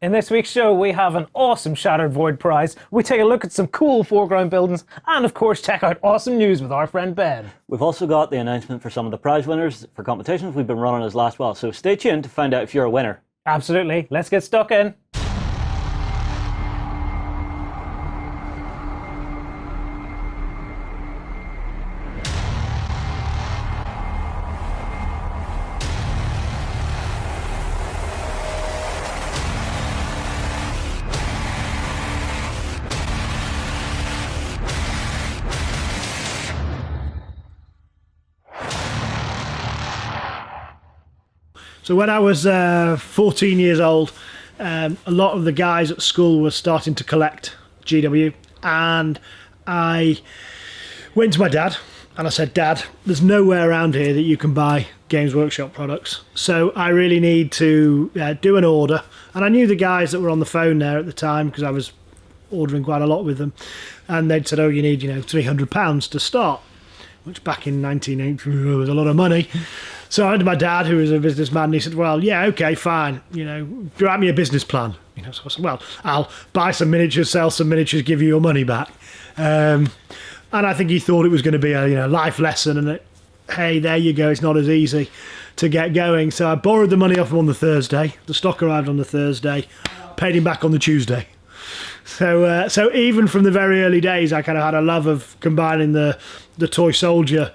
In this week's show, we have an awesome Shattered Void prize. We take a look at some cool 4Ground buildings, and of course, check out awesome news with our friend Ben. We've also got the announcement for some of the prize winners for competitions we've been running as last while, so stay tuned to find out if you're a winner. Absolutely. Let's get stuck in. So when I was 14 years old, a lot of the guys at school were starting to collect GW, and I went to my dad and I said, Dad, there's nowhere around here that you can buy Games Workshop products, so I really need to do an order. And I knew the guys that were on the phone there at the time because I was ordering quite a lot with them, and they'd said, oh, you need £300 to start, which back in 1980 was a lot of money. So I went to my dad, who was a businessman, and he said, well, yeah, okay, fine. Write me a business plan. So I said, well, I'll buy some miniatures, sell some miniatures, give you your money back. And I think he thought it was going to be a life lesson, and hey, there you go, it's not as easy to get going. So I borrowed the money off him on the Thursday. The stock arrived on the Thursday, paid him back on the Tuesday. So even from the very early days, I kind of had a love of combining the toy soldier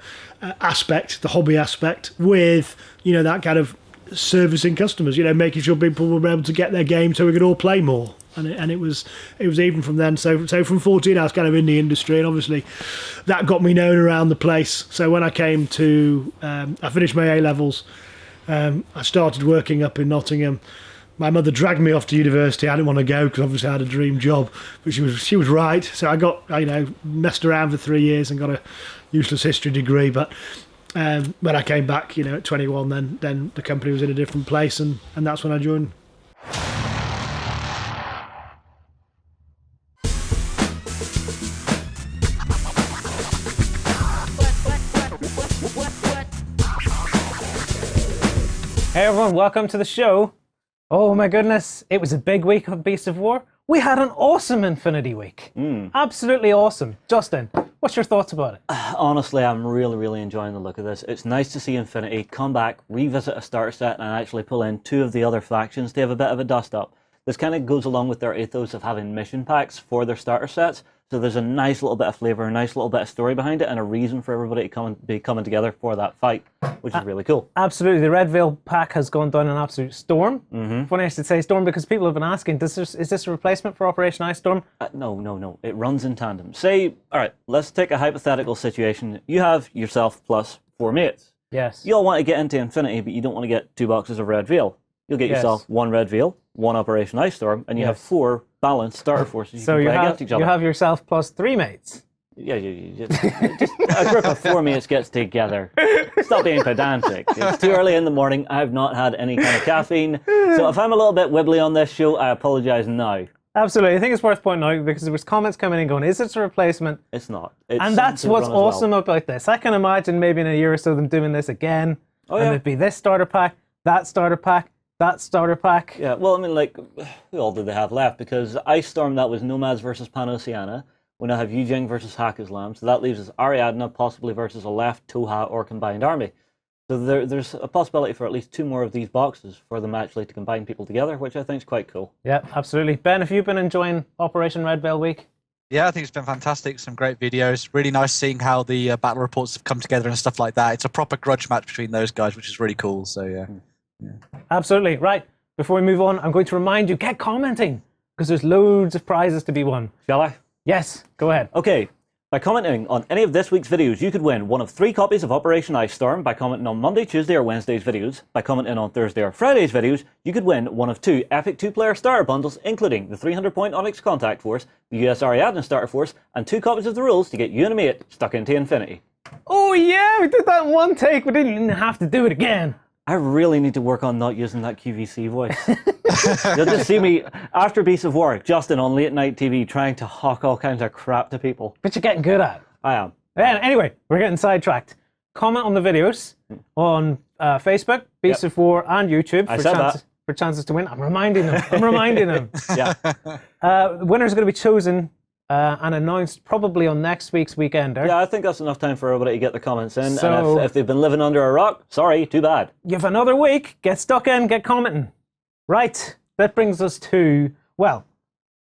aspect, the hobby aspect, with that kind of servicing customers, making sure people were able to get their game so we could all play more. And it was even from then. So from 14, I was kind of in the industry, and obviously that got me known around the place. So when I came to, I finished my A levels. I started working up in Nottingham. My mother dragged me off to university. I didn't want to go because obviously I had a dream job, but she was right. So I got messed around for 3 years and got a useless history degree. But when I came back, at 21, then the company was in a different place, and that's when I joined. Hey everyone, welcome to the show. Oh my goodness, it was a big week of Beasts of War. We had an awesome Infinity week. Absolutely awesome. Justin, what's your thoughts about it? Honestly, I'm really enjoying the look of this. It's nice to see Infinity come back, revisit a starter set, and actually pull in two of the other factions to have a bit of a dust up. This kind of goes along with their ethos of having mission packs for their starter sets. So there's a nice little bit of flavour, a nice little bit of story behind it, and a reason for everybody to be coming together for that fight, which is really cool. Absolutely. The Red Veil pack has gone down an absolute storm. Funny I should say storm because people have been asking, is this a replacement for Operation Ice Storm? No. It runs in tandem. Say, all right, let's take a hypothetical situation. You have yourself plus 4 mates. Yes. You all want to get into Infinity, but you don't want to get 2 boxes of Red Veil. You'll get yourself 1 Red Veil, 1 Operation Ice Storm, and you have 4 balanced starter forces you can play against each other. You have yourself plus 3 mates. Yeah, just a group of 4 mates gets together. Stop being pedantic. It's too early in the morning. I have not had any kind of caffeine. So if I'm a little bit wibbly on this show, I apologise now. Absolutely. I think it's worth pointing out because there was comments coming in going, is this a replacement? It's not. And that's what's awesome about this. I can imagine maybe in a year or so them doing this again. And it'd be this starter pack, that starter pack, that starter pack. Yeah, well, I mean, who all did they have left? Because Ice Storm, that was Nomads versus Pan-Oceania. We now have Yujing versus Hack-Islam. So that leaves us Ariadna possibly versus a left, Toha, or combined army. So there's a possibility for at least 2 more of these boxes for them actually to combine people together, which I think is quite cool. Yeah, absolutely. Ben, have you been enjoying Operation Red Veil Week? Yeah, I think it's been fantastic. Some great videos. Really nice seeing how the battle reports have come together and stuff like that. It's a proper grudge match between those guys, which is really cool. So, yeah. Absolutely. Right. Before we move on, I'm going to remind you, get commenting because there's loads of prizes to be won. Shall I? Yes, go ahead. Okay. By commenting on any of this week's videos, you could win one of 3 copies of Operation Ice Storm. By commenting on Monday, Tuesday, or Wednesday's videos. By commenting on Thursday or Friday's videos, you could win one of 2 epic 2-player starter bundles, including the 300-point Onyx Contact Force, the US Ariadna Starter Force, and 2 copies of the rules to get you and a mate stuck into Infinity. Oh yeah, we did that in one take. We didn't even have to do it again. I really need to work on not using that QVC voice. You'll just see me, after Beasts of War, Justin on late night TV trying to hawk all kinds of crap to people. But you're getting good at it. I am. Anyway, we're getting sidetracked. Comment on the videos on Facebook, Beasts of War, and YouTube for chances to win. I'm reminding them. I'm reminding them. Yeah. The winners are going to be chosen and announced probably on next week's Weekender. Yeah, I think that's enough time for everybody to get their comments in. So- and if they've been living under a rock, sorry, too bad. You have another week. Get stuck in, get commenting. Right, that brings us to, well,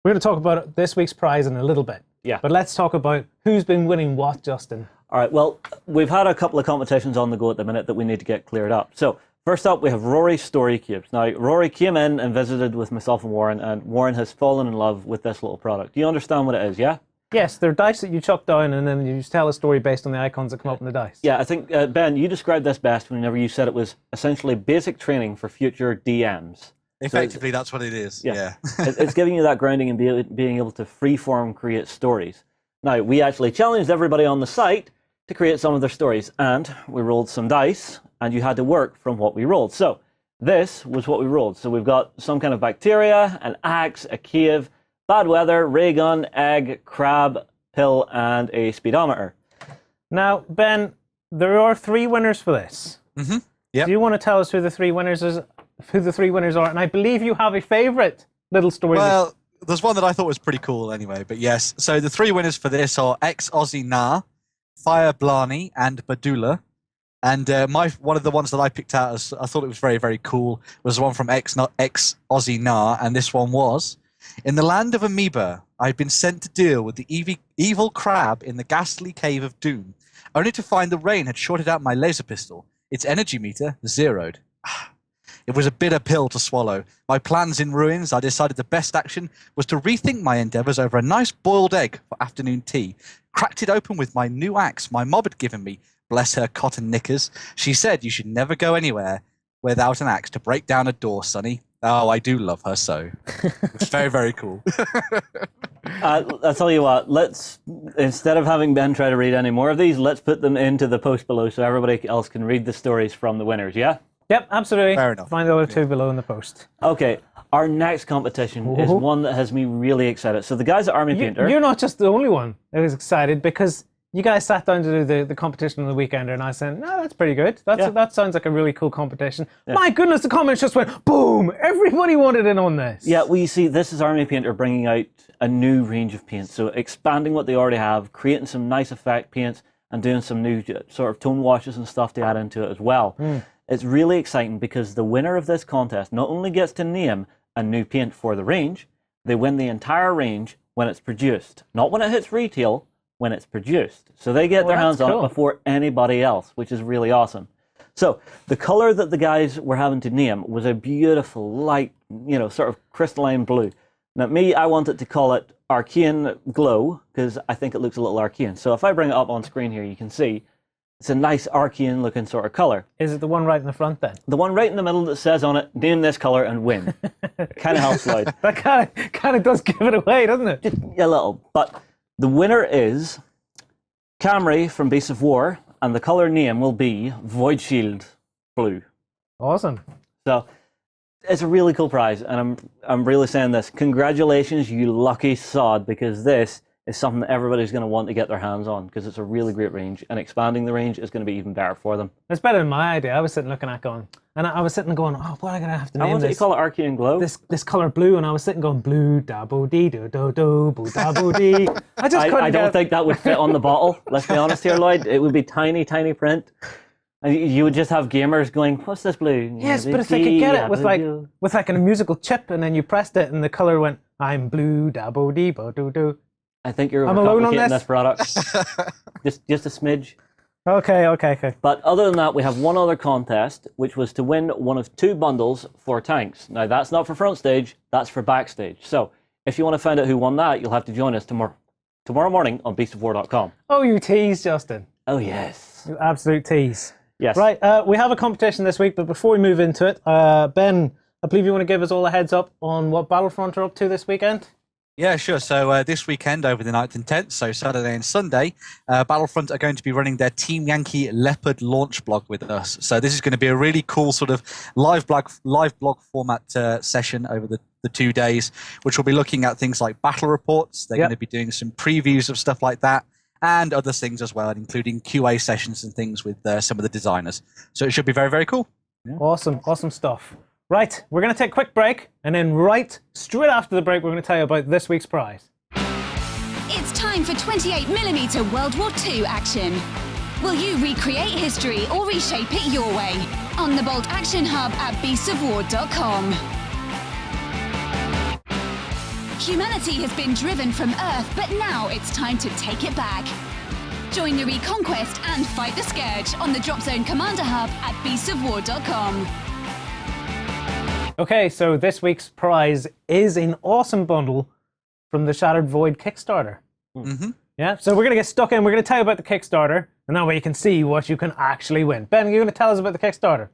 we're going to talk about this week's prize in a little bit. Yeah. But let's talk about who's been winning what, Justin. All right, well, we've had a couple of competitions on the go at the minute that we need to get cleared up. So, first up, we have Rory's Story Cubes. Now, Rory came in and visited with myself and Warren has fallen in love with this little product. Do you understand what it is, yeah? Yes, they're dice that you chuck down and then you just tell a story based on the icons that come up in the dice. Yeah, I think, Ben, you described this best whenever you said it was essentially basic training for future DMs. Effectively, that's what it is. Yeah. It's giving you that grounding and being able to freeform create stories. Now, we actually challenged everybody on the site to create some of their stories, and we rolled some dice, and you had to work from what we rolled. So, this was what we rolled. So we've got some kind of bacteria, an axe, a cave, bad weather, ray gun, egg, crab, pill, and a speedometer. Now, Ben, there are 3 winners for this. Mm-hmm. Yep. Do you want to tell us who the 3 winners are? And I believe you have a favourite little story. Well, there's one that I thought was pretty cool anyway, but yes. So the 3 winners for this are xaussienannh, Fire Blarney, and Badula. And one of the ones that I picked out as I thought it was very, very cool was the one from xaussienannh, and this one was: in the land of amoeba, I've been sent to deal with the evil crab in the ghastly cave of doom, only to find the rain had shorted out my laser pistol, its energy meter zeroed. It was a bitter pill to swallow. My plans in ruins, I decided the best action was to rethink my endeavours over a nice boiled egg for afternoon tea. Cracked it open with my new axe my mob had given me. Bless her cotton knickers. She said you should never go anywhere without an axe to break down a door, Sonny. Oh, I do love her so. It's very, very cool. I'll tell you what, instead of having Ben try to read any more of these, let's put them into the post below so everybody else can read the stories from the winners, yeah? Yep, absolutely. Fair enough. Find the other 2 below in the post. Okay, our next competition is one that has me really excited. So the guys at Army Painter... You're not just the only one that was excited, because you guys sat down to do the competition on the Weekender, and I said, no, that's pretty good. That sounds like a really cool competition. Yeah. My goodness, the comments just went boom! Everybody wanted in on this. Yeah, well, you see, this is Army Painter bringing out a new range of paints. So expanding what they already have, creating some nice effect paints, and doing some new sort of tone washes and stuff to add into it as well. It's really exciting because the winner of this contest not only gets to name a new paint for the range, they win the entire range when it's produced. Not when it hits retail, when it's produced. So they get their hands on it before anybody else, which is really awesome. So the color that the guys were having to name was a beautiful, light, sort of crystalline blue. Now I wanted to call it Arcane Glow because I think it looks a little arcane. So if I bring it up on screen here, you can see it's a nice arcane looking sort of color. Is it the one right in the front then? The one right in the middle that says on it, name this color and win. Kind of helps, Lloyd. That kind of does give it away, doesn't it? Just a little. But the winner is Camry from Beasts of War, and the color name will be Void Shield Blue. Awesome. So it's a really cool prize, and I'm really saying this. Congratulations, you lucky sod, because this is something that everybody's going to want to get their hands on because it's a really great range, and expanding the range is going to be even better for them. It's better than my idea. I was sitting looking at going, and I was sitting going, oh, what am I going to have to name I want this? to call it Arcane Glow. This color blue, and I was sitting going blue dabo dee do do do boo dabo dee. I just couldn't. I don't think that would fit on the bottle. Let's be honest here, Lloyd. It would be tiny, tiny print. And you would just have gamers going, "What's this blue?" Yes, but if they could get it with like a musical chip, and then you pressed it, and the color went, "I'm blue dabo dee bo do do." I think you're I'm alone on overcomplicating this product. just a smidge. Okay. But other than that, we have one other contest, which was to win one of 2 bundles for tanks. Now, that's not for front stage, that's for backstage. So, if you want to find out who won that, you'll have to join us tomorrow morning on beastofwar.com. Oh, you tease, Justin. Oh, yes. You absolute tease. Yes. Right, we have a competition this week, but before we move into it, Ben, I believe you want to give us all a heads up on what Battlefront are up to this weekend? Yeah, sure. So this weekend, over the 9th and 10th, so Saturday and Sunday, Battlefront are going to be running their Team Yankee Leopard Launch Blog with us. So this is going to be a really cool sort of live blog format session over the 2 days, which will be looking at things like battle reports. They're going to be doing some previews of stuff like that, and other things as well, including QA sessions and things with some of the designers. So it should be very, very cool. Yeah. Awesome stuff. Right, we're going to take a quick break, and then straight after the break, we're going to tell you about this week's prize. It's time for 28mm World War II action. Will you recreate history or reshape it your way? On the Bolt Action Hub at beastsofwar.com. Humanity has been driven from Earth, but now it's time to take it back. Join the Reconquest and fight the Scourge on the Drop Zone Commander Hub at beastsofwar.com. Okay, so this week's prize is an awesome bundle from the Shattered Void Kickstarter. Mm-hmm. Yeah, so we're going to get stuck in. We're going to tell you about the Kickstarter, and that way you can see what you can actually win. Ben, are you going to tell us about the Kickstarter?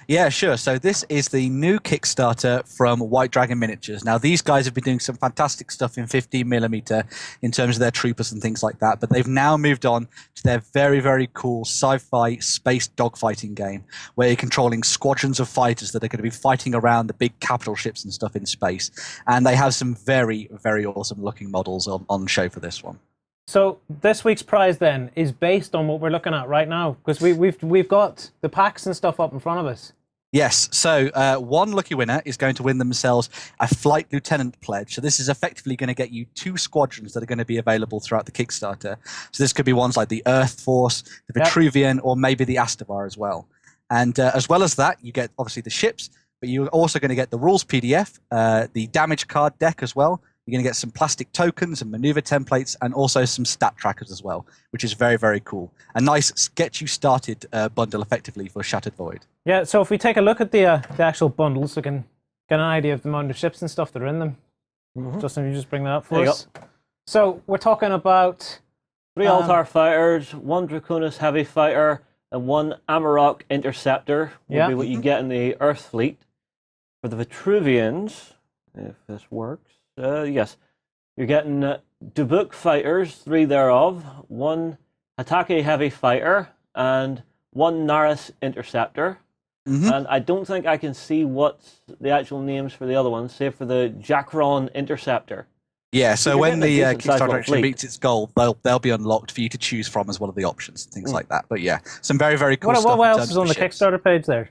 Yeah, sure. So this is the new Kickstarter from White Dragon Miniatures. Now, these guys have been doing some fantastic stuff in 15mm in terms of their troopers and things like that, but they've now moved on to their very, very cool sci-fi space dogfighting game where you're controlling squadrons of fighters that are going to be fighting around the big capital ships and stuff in space. And they have some very, very awesome looking models on show for this one. So this week's prize then is based on what we're looking at right now, because we've got the packs and stuff up in front of us. Yes, so one lucky winner is going to win themselves a Flight Lieutenant pledge. So this is effectively going to get you 2 squadrons that are going to be available throughout the Kickstarter. So this could be ones like the Earth Force, the Vitruvian, or maybe the Astavar as well. And as well as that, you get obviously the ships, but you're also going to get the rules PDF, the damage card deck as well. You're going to get some plastic tokens and maneuver templates and also some stat trackers as well, which is very, very cool. A nice get you started bundle effectively for Shattered Void. Yeah, so if we take a look at the actual bundles, we can get an idea of the amount of ships and stuff that are in them. Justin, you just bring that up for us. So we're talking about 3 Altar fighters, 1 Draconis heavy fighter, and 1 Amarok interceptor would be what you get in the Earth fleet. For the Vitruvians, if this works, yes, you're getting Dubuque fighters, 3 thereof, 1 Hatake heavy fighter, and 1 Naris interceptor. And I don't think I can see what's the actual names for the other ones, save for the Jackron interceptor. Yeah, so when the Kickstarter actually fleet. meets its goal, they'll be unlocked for you to choose from as one of the options and things like that. But yeah, some very, very cool stuff. What else is on the Kickstarter page there?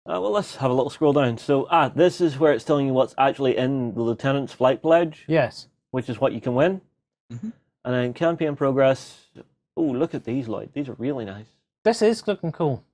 Well, let's have a little scroll down. So, this is where it's telling you what's actually in the Lieutenant's Flight Pledge. Yes. Which is what you can win. And then campaign progress. Oh, look at these, Lloyd. These are really nice. This is looking cool.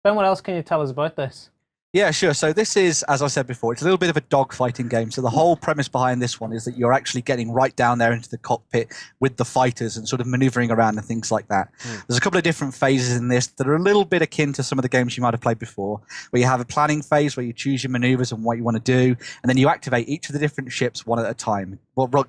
Ben, what else can you tell us about this? Yeah, sure. So this is, as I said before, it's a little bit of a dogfighting game. So the whole premise behind this one is that you're actually getting right down there into the cockpit with the fighters and sort of maneuvering around and things like that. There's a couple of different phases in this that are a little bit akin to some of the games you might have played before, where you have a planning phase where you choose your maneuvers and what you want to do, and then you activate each of the different ships one at a time,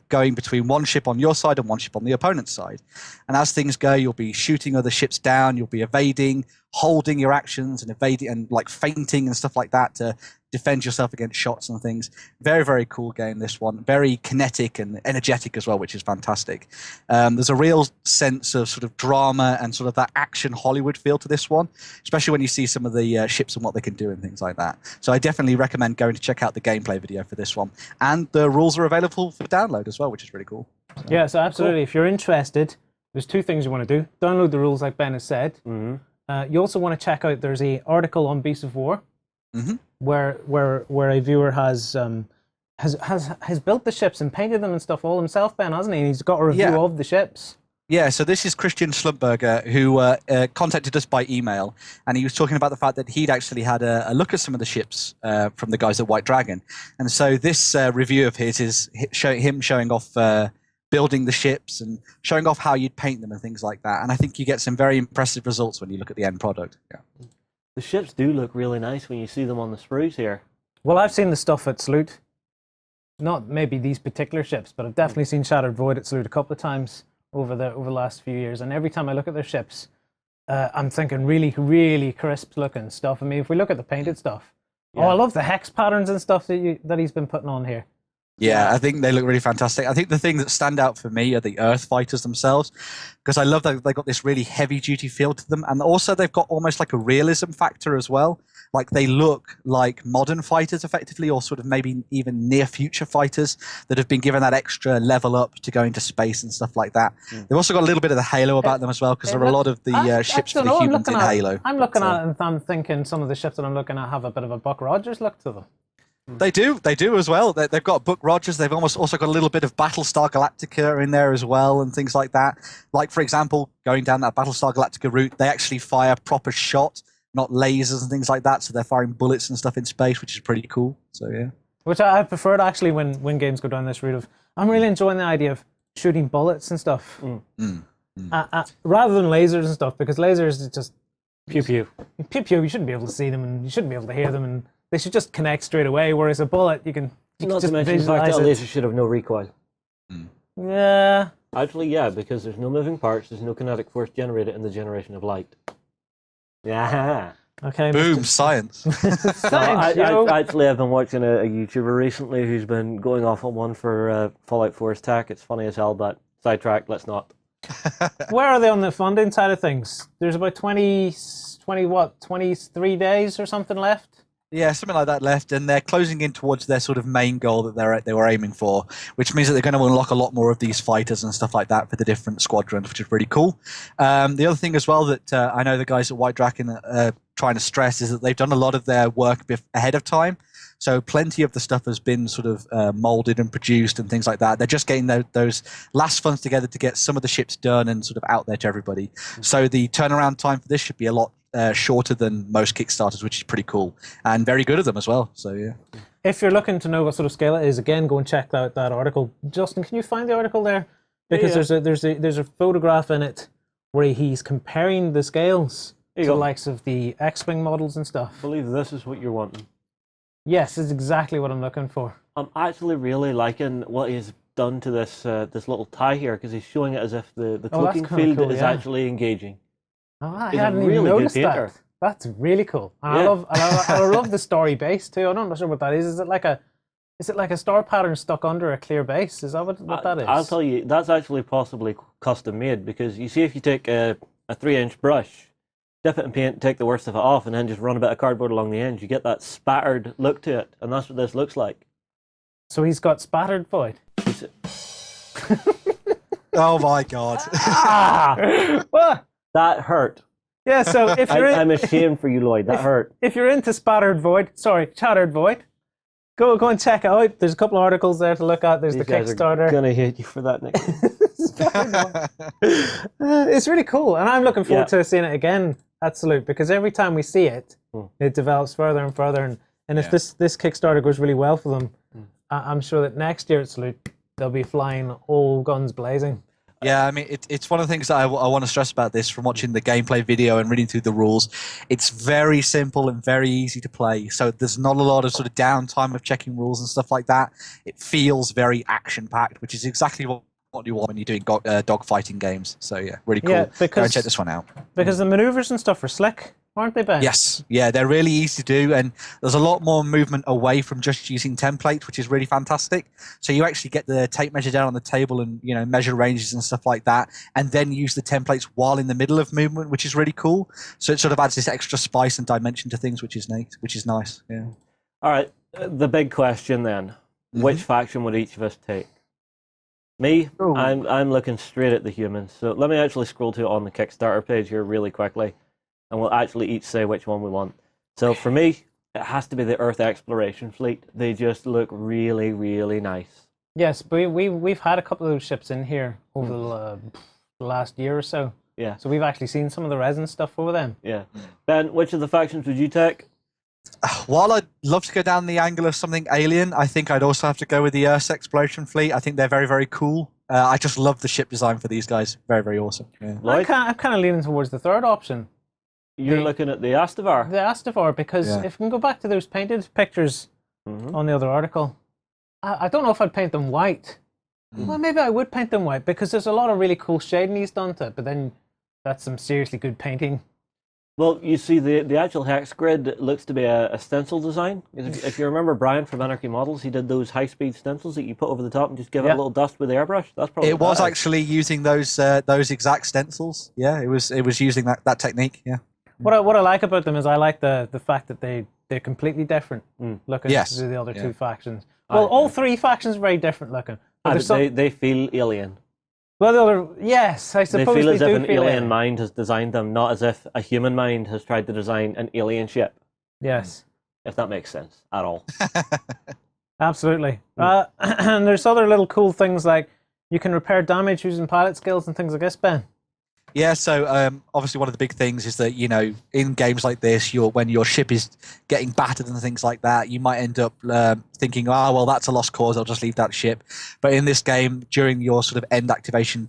going between one ship on your side and one ship on the opponent's side. And as things go, you'll be shooting other ships down, you'll be evading, holding your actions and evading and like feinting and stuff like that to defend yourself against shots and things. Very, very cool game, this one. Very kinetic and energetic as well, which is fantastic. There's a real sense of sort of drama and sort of that action Hollywood feel to this one, especially when you see some of the ships and what they can do and things like that. So I definitely recommend going to check out the gameplay video for this one. And the rules are available for download as well, which is really cool. So, yeah, so absolutely. Cool. If you're interested, there's 2 things you want to do. Download the rules like Ben has said. You also want to check out, there's an article on Beasts of War where a viewer has built the ships and painted them and stuff all himself, Ben, hasn't he? And he's got a review of the ships. Yeah, so this is Christian Schlumberger, who contacted us by email, and he was talking about the fact that he'd actually had a look at some of the ships from the guys at White Dragon. And so this review of his is him showing off building the ships and showing off how you'd paint them and things like that. And I think you get some very impressive results when you look at the end product. Yeah. The ships do look really nice when you see them on the sprues here. Well, I've seen the stuff at Sloot. Not maybe these particular ships, but I've definitely seen Shattered Void at Sloot a couple of times over the last few years. And every time I look at their ships, I'm thinking really, really crisp looking stuff. I mean, if we look at the painted stuff, I love the hex patterns and stuff that he's been putting on here. Yeah, I think they look really fantastic. I think the thing that stand out for me are the Earth fighters themselves, because I love that they've got this really heavy-duty feel to them, and also they've got almost like a realism factor as well. Like they look like modern fighters, effectively, or sort of maybe even near-future fighters that have been given that extra level up to go into space and stuff like that. They've also got a little bit of the Halo about them as well, because there are a lot of the ships for the humans in Halo. I'm looking at it and I'm thinking some of the ships that I'm looking at have a bit of a Buck Rogers look to them. They do as well. They've got Buck Rogers. They've also got a little bit of Battlestar Galactica in there as well, and things like that. Like, for example, going down that Battlestar Galactica route, they actually fire proper shot, not lasers and things like that. So they're firing bullets and stuff in space, which is pretty cool. So yeah. Which I preferred actually when games go down this route of, I'm really enjoying the idea of shooting bullets and stuff. Rather than lasers and stuff, because lasers is just Pew pew. pew pew, you shouldn't be able to see them and you shouldn't be able to hear them, and they should just connect straight away, whereas a bullet, you can Not just to mention the fact visualize that a it. laser should have no recoil. Yeah. Actually, yeah, because there's no moving parts, there's no kinetic force generated in the generation of light. Yeah. Okay. Boom, science. Actually, I've been watching a YouTuber recently who's been going off on one for Fallout 4's tech. It's funny as hell, but sidetrack, let's not. Where are they on the funding side of things? There's about 23 days or something left? Yeah, something like that left, and they're closing in towards their sort of main goal that they were aiming for, which means that they're going to unlock a lot more of these fighters and stuff like that for the different squadrons, which is pretty cool. The other thing as well that I know the guys at White Dragon are trying to stress is that they've done a lot of their work ahead of time. So plenty of the stuff has been sort of molded and produced and things like that. They're just getting those last funds together to get some of the ships done and sort of out there to everybody. So the turnaround time for this should be a lot shorter than most Kickstarters, which is pretty cool and very good of them as well. So yeah. If you're looking to know what sort of scale it is, again, go and check out that article. Justin, can you find the article there? Because there's a photograph in it where he's comparing the scales to the likes of the X-Wing models and stuff. I believe this is what you're wanting. Yes, it's exactly what I'm looking for. I'm actually really liking what he's done to this this little tie here, because he's showing it as if the cloaking kinda field cool, is yeah. actually engaging. Oh, I He's a hadn't even really good noticed painter. that. That's really cool. And Yeah. I love the story base too. I'm not sure what that is. Is it like a star pattern stuck under a clear base? Is that what that is? I'll tell you, that's actually possibly custom made, because you see, if you take a 3-inch brush, dip it in paint, take the worst of it off, and then just run a bit of cardboard along the ends, you get that spattered look to it, and that's what this looks like. So he's got spattered void. Oh my god. Well, That hurt. yeah. So if you're I'm ashamed for you, Lloyd. That hurt. if you're into shattered void, go and check it out. There's a couple of articles there to look at. There's These the guys Kickstarter. are gonna hate you for that, Nick. It's really cool, and I'm looking forward to seeing it again at Salute, because every time we see it, it develops further and further. And if this Kickstarter goes really well for them, I'm sure that next year at Salute they'll be flying all guns blazing. Yeah, I mean, it's one of the things that I want to stress about this from watching the gameplay video and reading through the rules. It's very simple and very easy to play. So there's not a lot of sort of downtime of checking rules and stuff like that. It feels very action-packed, which is exactly what you want when you're doing dogfighting games. So yeah, really cool. Yeah, Go because- and check this one out. Because the maneuvers and stuff are slick, aren't they, Ben? Yes, yeah, they're really easy to do, and there's a lot more movement away from just using templates, which is really fantastic. So you actually get the tape measure down on the table and measure ranges and stuff like that, and then use the templates while in the middle of movement, which is really cool. So it sort of adds this extra spice and dimension to things, which is neat, which is nice. Yeah. All right, the big question then: which faction would each of us take? Me, I'm looking straight at the humans. So let me actually scroll to it on the Kickstarter page here really quickly, and we'll actually each say which one we want. So for me, it has to be the Earth Exploration Fleet. They just look really, really nice. Yes, but we've had a couple of those ships in here over the last year or so. Yeah. So we've actually seen some of the resin stuff over them. Yeah. Ben, which of the factions would you take? While I'd love to go down the angle of something alien, I think I'd also have to go with the Earth's Exploration Fleet. I think they're very, very cool. I just love the ship design for these guys. Very, very awesome. Yeah. Lloyd? I'm kind of leaning towards the third option, You're looking at the Astavar. the Astavar, because Yeah. if we can go back to those painted pictures on the other article, I don't know if I'd paint them white. Well, maybe I would paint them white, because there's a lot of really cool shading he's done to it, but then that's some seriously good painting. Well, you see, the actual hex grid looks to be a stencil design. If you remember Brian from Anarchy Models, he did those high-speed stencils that you put over the top and just give it a little dust with the airbrush. That's probably It was actually using those exact stencils. Yeah, it was using that technique. Yeah. What I like about them is I like the fact that they're completely different looking Yes. to the other two factions. Well, all three factions are very different looking. But they feel alien. Well, the other, yes, I suppose They feel as if an feel alien mind has designed them, not as if a human mind has tried to design an alien ship. Yes. If that makes sense at all. Absolutely. And there's other little cool things like you can repair damage using pilot skills and things like this, Ben. Yeah, so obviously one of the big things is that, in games like this, when your ship is getting battered and things like that, you might end up thinking, oh, well, that's a lost cause, I'll just leave that ship. But in this game, during your sort of end activation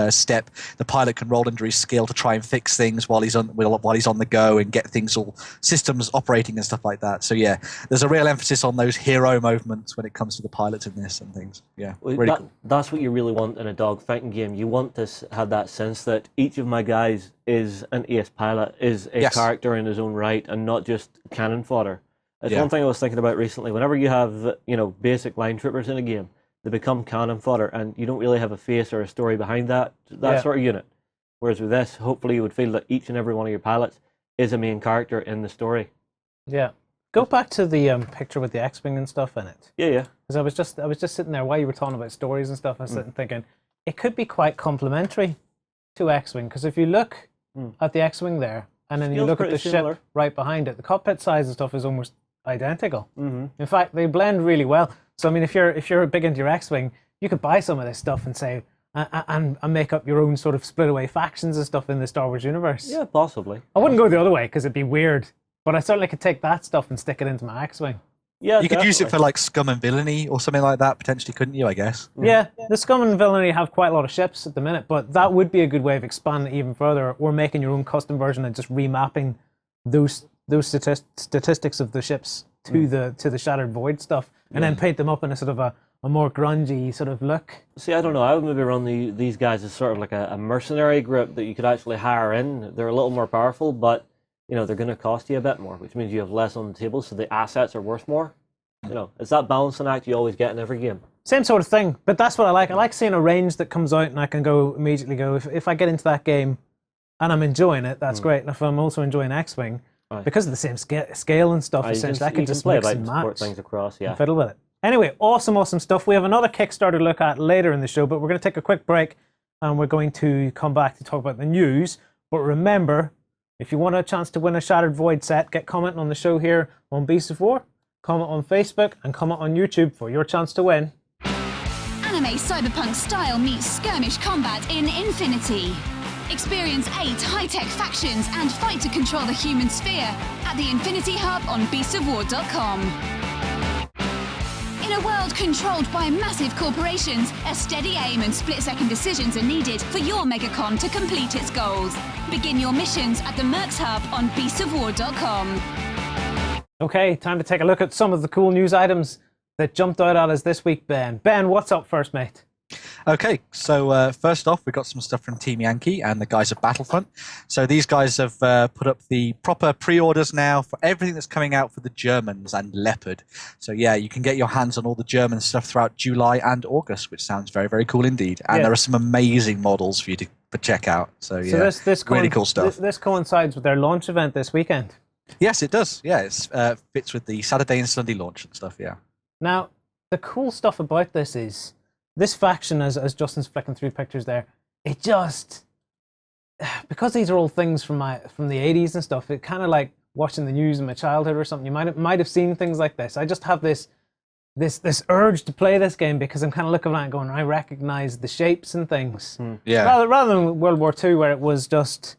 step, the pilot can roll under his skill to try and fix things while he's on the go and get things all systems operating and stuff like that. So yeah, there's a real emphasis on those hero movements when it comes to the pilots in this and things. Yeah, really cool. That's what you really want in a dogfighting game. You want to have that sense that each of my guys is an ace pilot, is a character in his own right, and not just cannon fodder. It's one thing I was thinking about recently. Whenever you have basic line troopers in a game, they become cannon fodder, and you don't really have a face or a story behind that sort of unit. Whereas with this, hopefully you would feel that each and every one of your pilots is a main character in the story. Yeah. Go back to the picture with the X-Wing and stuff in it. Yeah. Because I was just sitting there while you were talking about stories and stuff, I was sitting thinking, it could be quite complementary to X-Wing, because if you look at the X-Wing there, and then you look at the ship right behind it, the cockpit size and stuff is almost identical. In fact, they blend really well. So I mean, if you're big into your X-Wing, you could buy some of this stuff and say and make up your own sort of split away factions and stuff in the Star Wars universe. Yeah, possibly. I wouldn't go the other way because it'd be weird, but I certainly could take that stuff and stick it into my X-Wing. Yeah, you could use it for like Scum and Villainy or something like that potentially, couldn't you? I guess. Yeah, the Scum and Villainy have quite a lot of ships at the minute, but that would be a good way of expanding it even further, or making your own custom version and just remapping those statistics of the ships to the Shattered Void stuff, and then paint them up in a sort of a more grungy sort of look. See, I don't know. I would maybe run these guys as sort of like a mercenary group that you could actually hire in. They're a little more powerful, but they're going to cost you a bit more, which means you have less on the table, so the assets are worth more. It's that balancing act you always get in every game. Same sort of thing, but that's what I like. I like seeing a range that comes out and I can immediately go, if I get into that game and I'm enjoying it, that's great. And if I'm also enjoying X-Wing, because of the same scale and stuff, essentially, I can just play mix about and support match things across, and fiddle with it. Anyway, awesome stuff. We have another Kickstarter to look at later in the show, but we're going to take a quick break and we're going to come back to talk about the news. But remember, if you want a chance to win a Shattered Void set, get commenting on the show here on Beasts of War, comment on Facebook, and comment on YouTube for your chance to win. Anime cyberpunk style meets skirmish combat in Infinity. Experience 8 high-tech factions and fight to control the human sphere at the Infinity Hub on beastsofwar.com. In a world controlled by massive corporations, a steady aim and split-second decisions are needed for your megacon to complete its goals. Begin your missions at the Mercs Hub on beastsofwar.com. Okay, time to take a look at some of the cool news items that jumped out at us this week, Ben. Ben, what's up first, mate? Okay, so first off, we got some stuff from Team Yankee and the guys at Battlefront. So these guys have put up the proper pre-orders now for everything that's coming out for the Germans and Leopard. So yeah, you can get your hands on all the German stuff throughout July and August, which sounds very, very cool indeed. And there are some amazing models for you to check out. So yeah, this really cool stuff. This coincides with their launch event this weekend. Yes, it does. Yeah, it fits with the Saturday and Sunday launch and stuff, yeah. Now, the cool stuff about this is, this faction, as Justin's flicking through pictures there, it just, because these are all things from the 80s and stuff, it kind of like watching the news in my childhood or something. You might have seen things like this. I just have this urge to play this game because I'm kind of looking at it going, I recognize the shapes and things. Yeah. Rather than World War II, where it was just,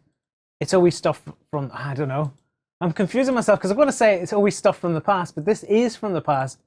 it's always stuff from, I don't know. I'm confusing myself because I'm going to say it's always stuff from the past, but this is from the past.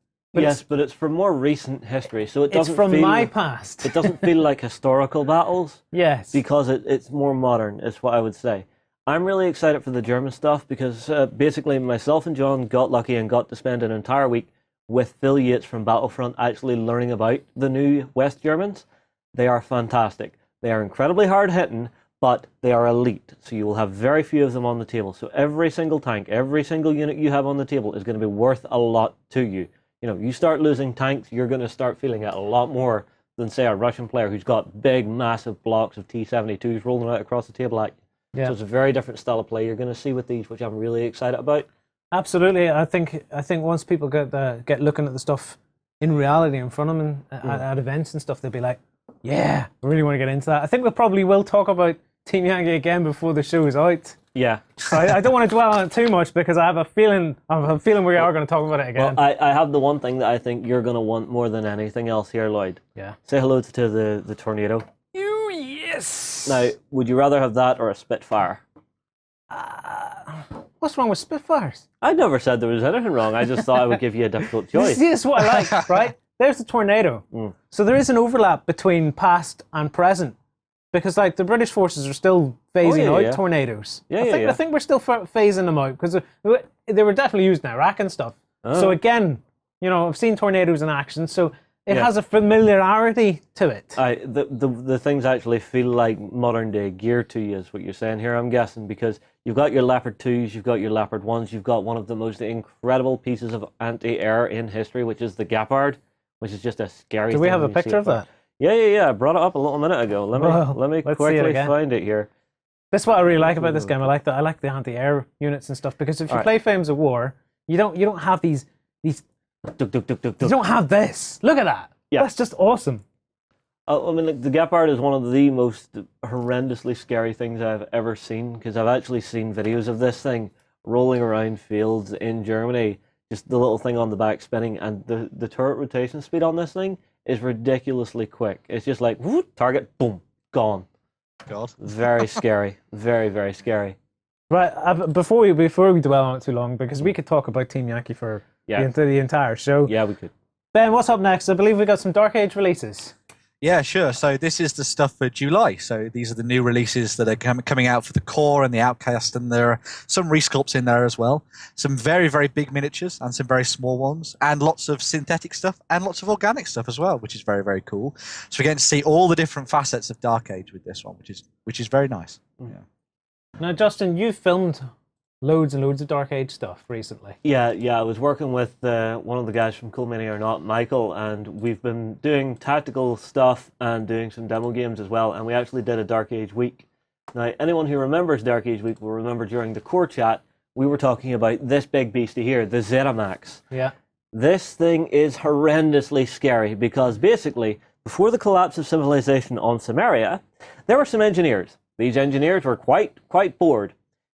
But it's from more recent history, so it doesn't It's from feel, my past. It doesn't feel like historical battles. Yes. Because it's more modern, is what I would say. I'm really excited for the German stuff because basically myself and John got lucky and got to spend an entire week with Phil Yates from Battlefront actually learning about the new West Germans. They are fantastic. They are incredibly hard-hitting, but they are elite, so you will have very few of them on the table. So every single tank, every single unit you have on the table is going to be worth a lot to you. You know, you start losing tanks, you're going to start feeling it a lot more than, say, a Russian player who's got big, massive blocks of T-72s rolling out across the table at you. Yeah. So it's a very different style of play you're going to see with these, which I'm really excited about. Absolutely. I think once people get looking at the stuff in reality in front of them at events and stuff, they'll be like, yeah, I really want to get into that. I think we probably will talk about Team Yankee again before the show is out. Yeah. So I don't want to dwell on it too much because I have a feeling we are going to talk about it again. Well, I have the one thing that I think you're going to want more than anything else here, Lloyd. Yeah. Say hello to the tornado. Oh, yes. Now, would you rather have that or a Spitfire? What's wrong with Spitfires? I never said there was anything wrong. I just thought I would give you a difficult choice. This is what I like, right? There's the tornado. So there is an overlap between past and present. Because like the British forces are still phasing out tornadoes. I think we're still phasing them out because they were definitely used in Iraq and stuff. So again, you know, I've seen tornadoes in action, so it has a familiarity to it. The things actually feel like modern day gear to you, is what you're saying here, I'm guessing, because you've got your Leopard 2s, you've got your Leopard 1s, you've got one of the most incredible pieces of anti-air in history, which is the Gepard, which is just a scary thing. Do we have a picture of that? Yeah. I brought it up a little minute ago. Let me quickly find it here. That's what I really like about this game. I like the anti-air units and stuff, because if you play Flames of War, you don't have these. You don't have this. Look at that. Yeah. That's just awesome. I mean, like, the Gepard is one of the most horrendously scary things I've ever seen, because I've actually seen videos of this thing rolling around fields in Germany, just the little thing on the back spinning, and the turret rotation speed on this thing is ridiculously quick. It's just like, whoop, target, boom, gone. God. Very scary. Very, very scary. Right, before we dwell on it too long, because we could talk about Team Yankee for the entire show. Yeah, we could. Ben, what's up next? I believe we got some Dark Age releases. Yeah, sure. So this is the stuff for July. So these are the new releases that are coming out for the core and the Outcast, and there are some resculpts in there as well. Some very, very big miniatures and some very small ones, and lots of synthetic stuff and lots of organic stuff as well, which is very, very cool. So we're getting to see all the different facets of Dark Age with this one, which is very nice. Yeah. Now, Justin, you've filmed loads and loads of Dark Age stuff recently. Yeah. I was working with one of the guys from Cool Mini or Not, Michael, and we've been doing tactical stuff and doing some demo games as well, and we actually did a Dark Age week. Now, anyone who remembers Dark Age week will remember during the core chat, we were talking about this big beastie here, the Zenimax. Yeah. This thing is horrendously scary because basically, before the collapse of civilization on Samaria, there were some engineers. These engineers were quite bored.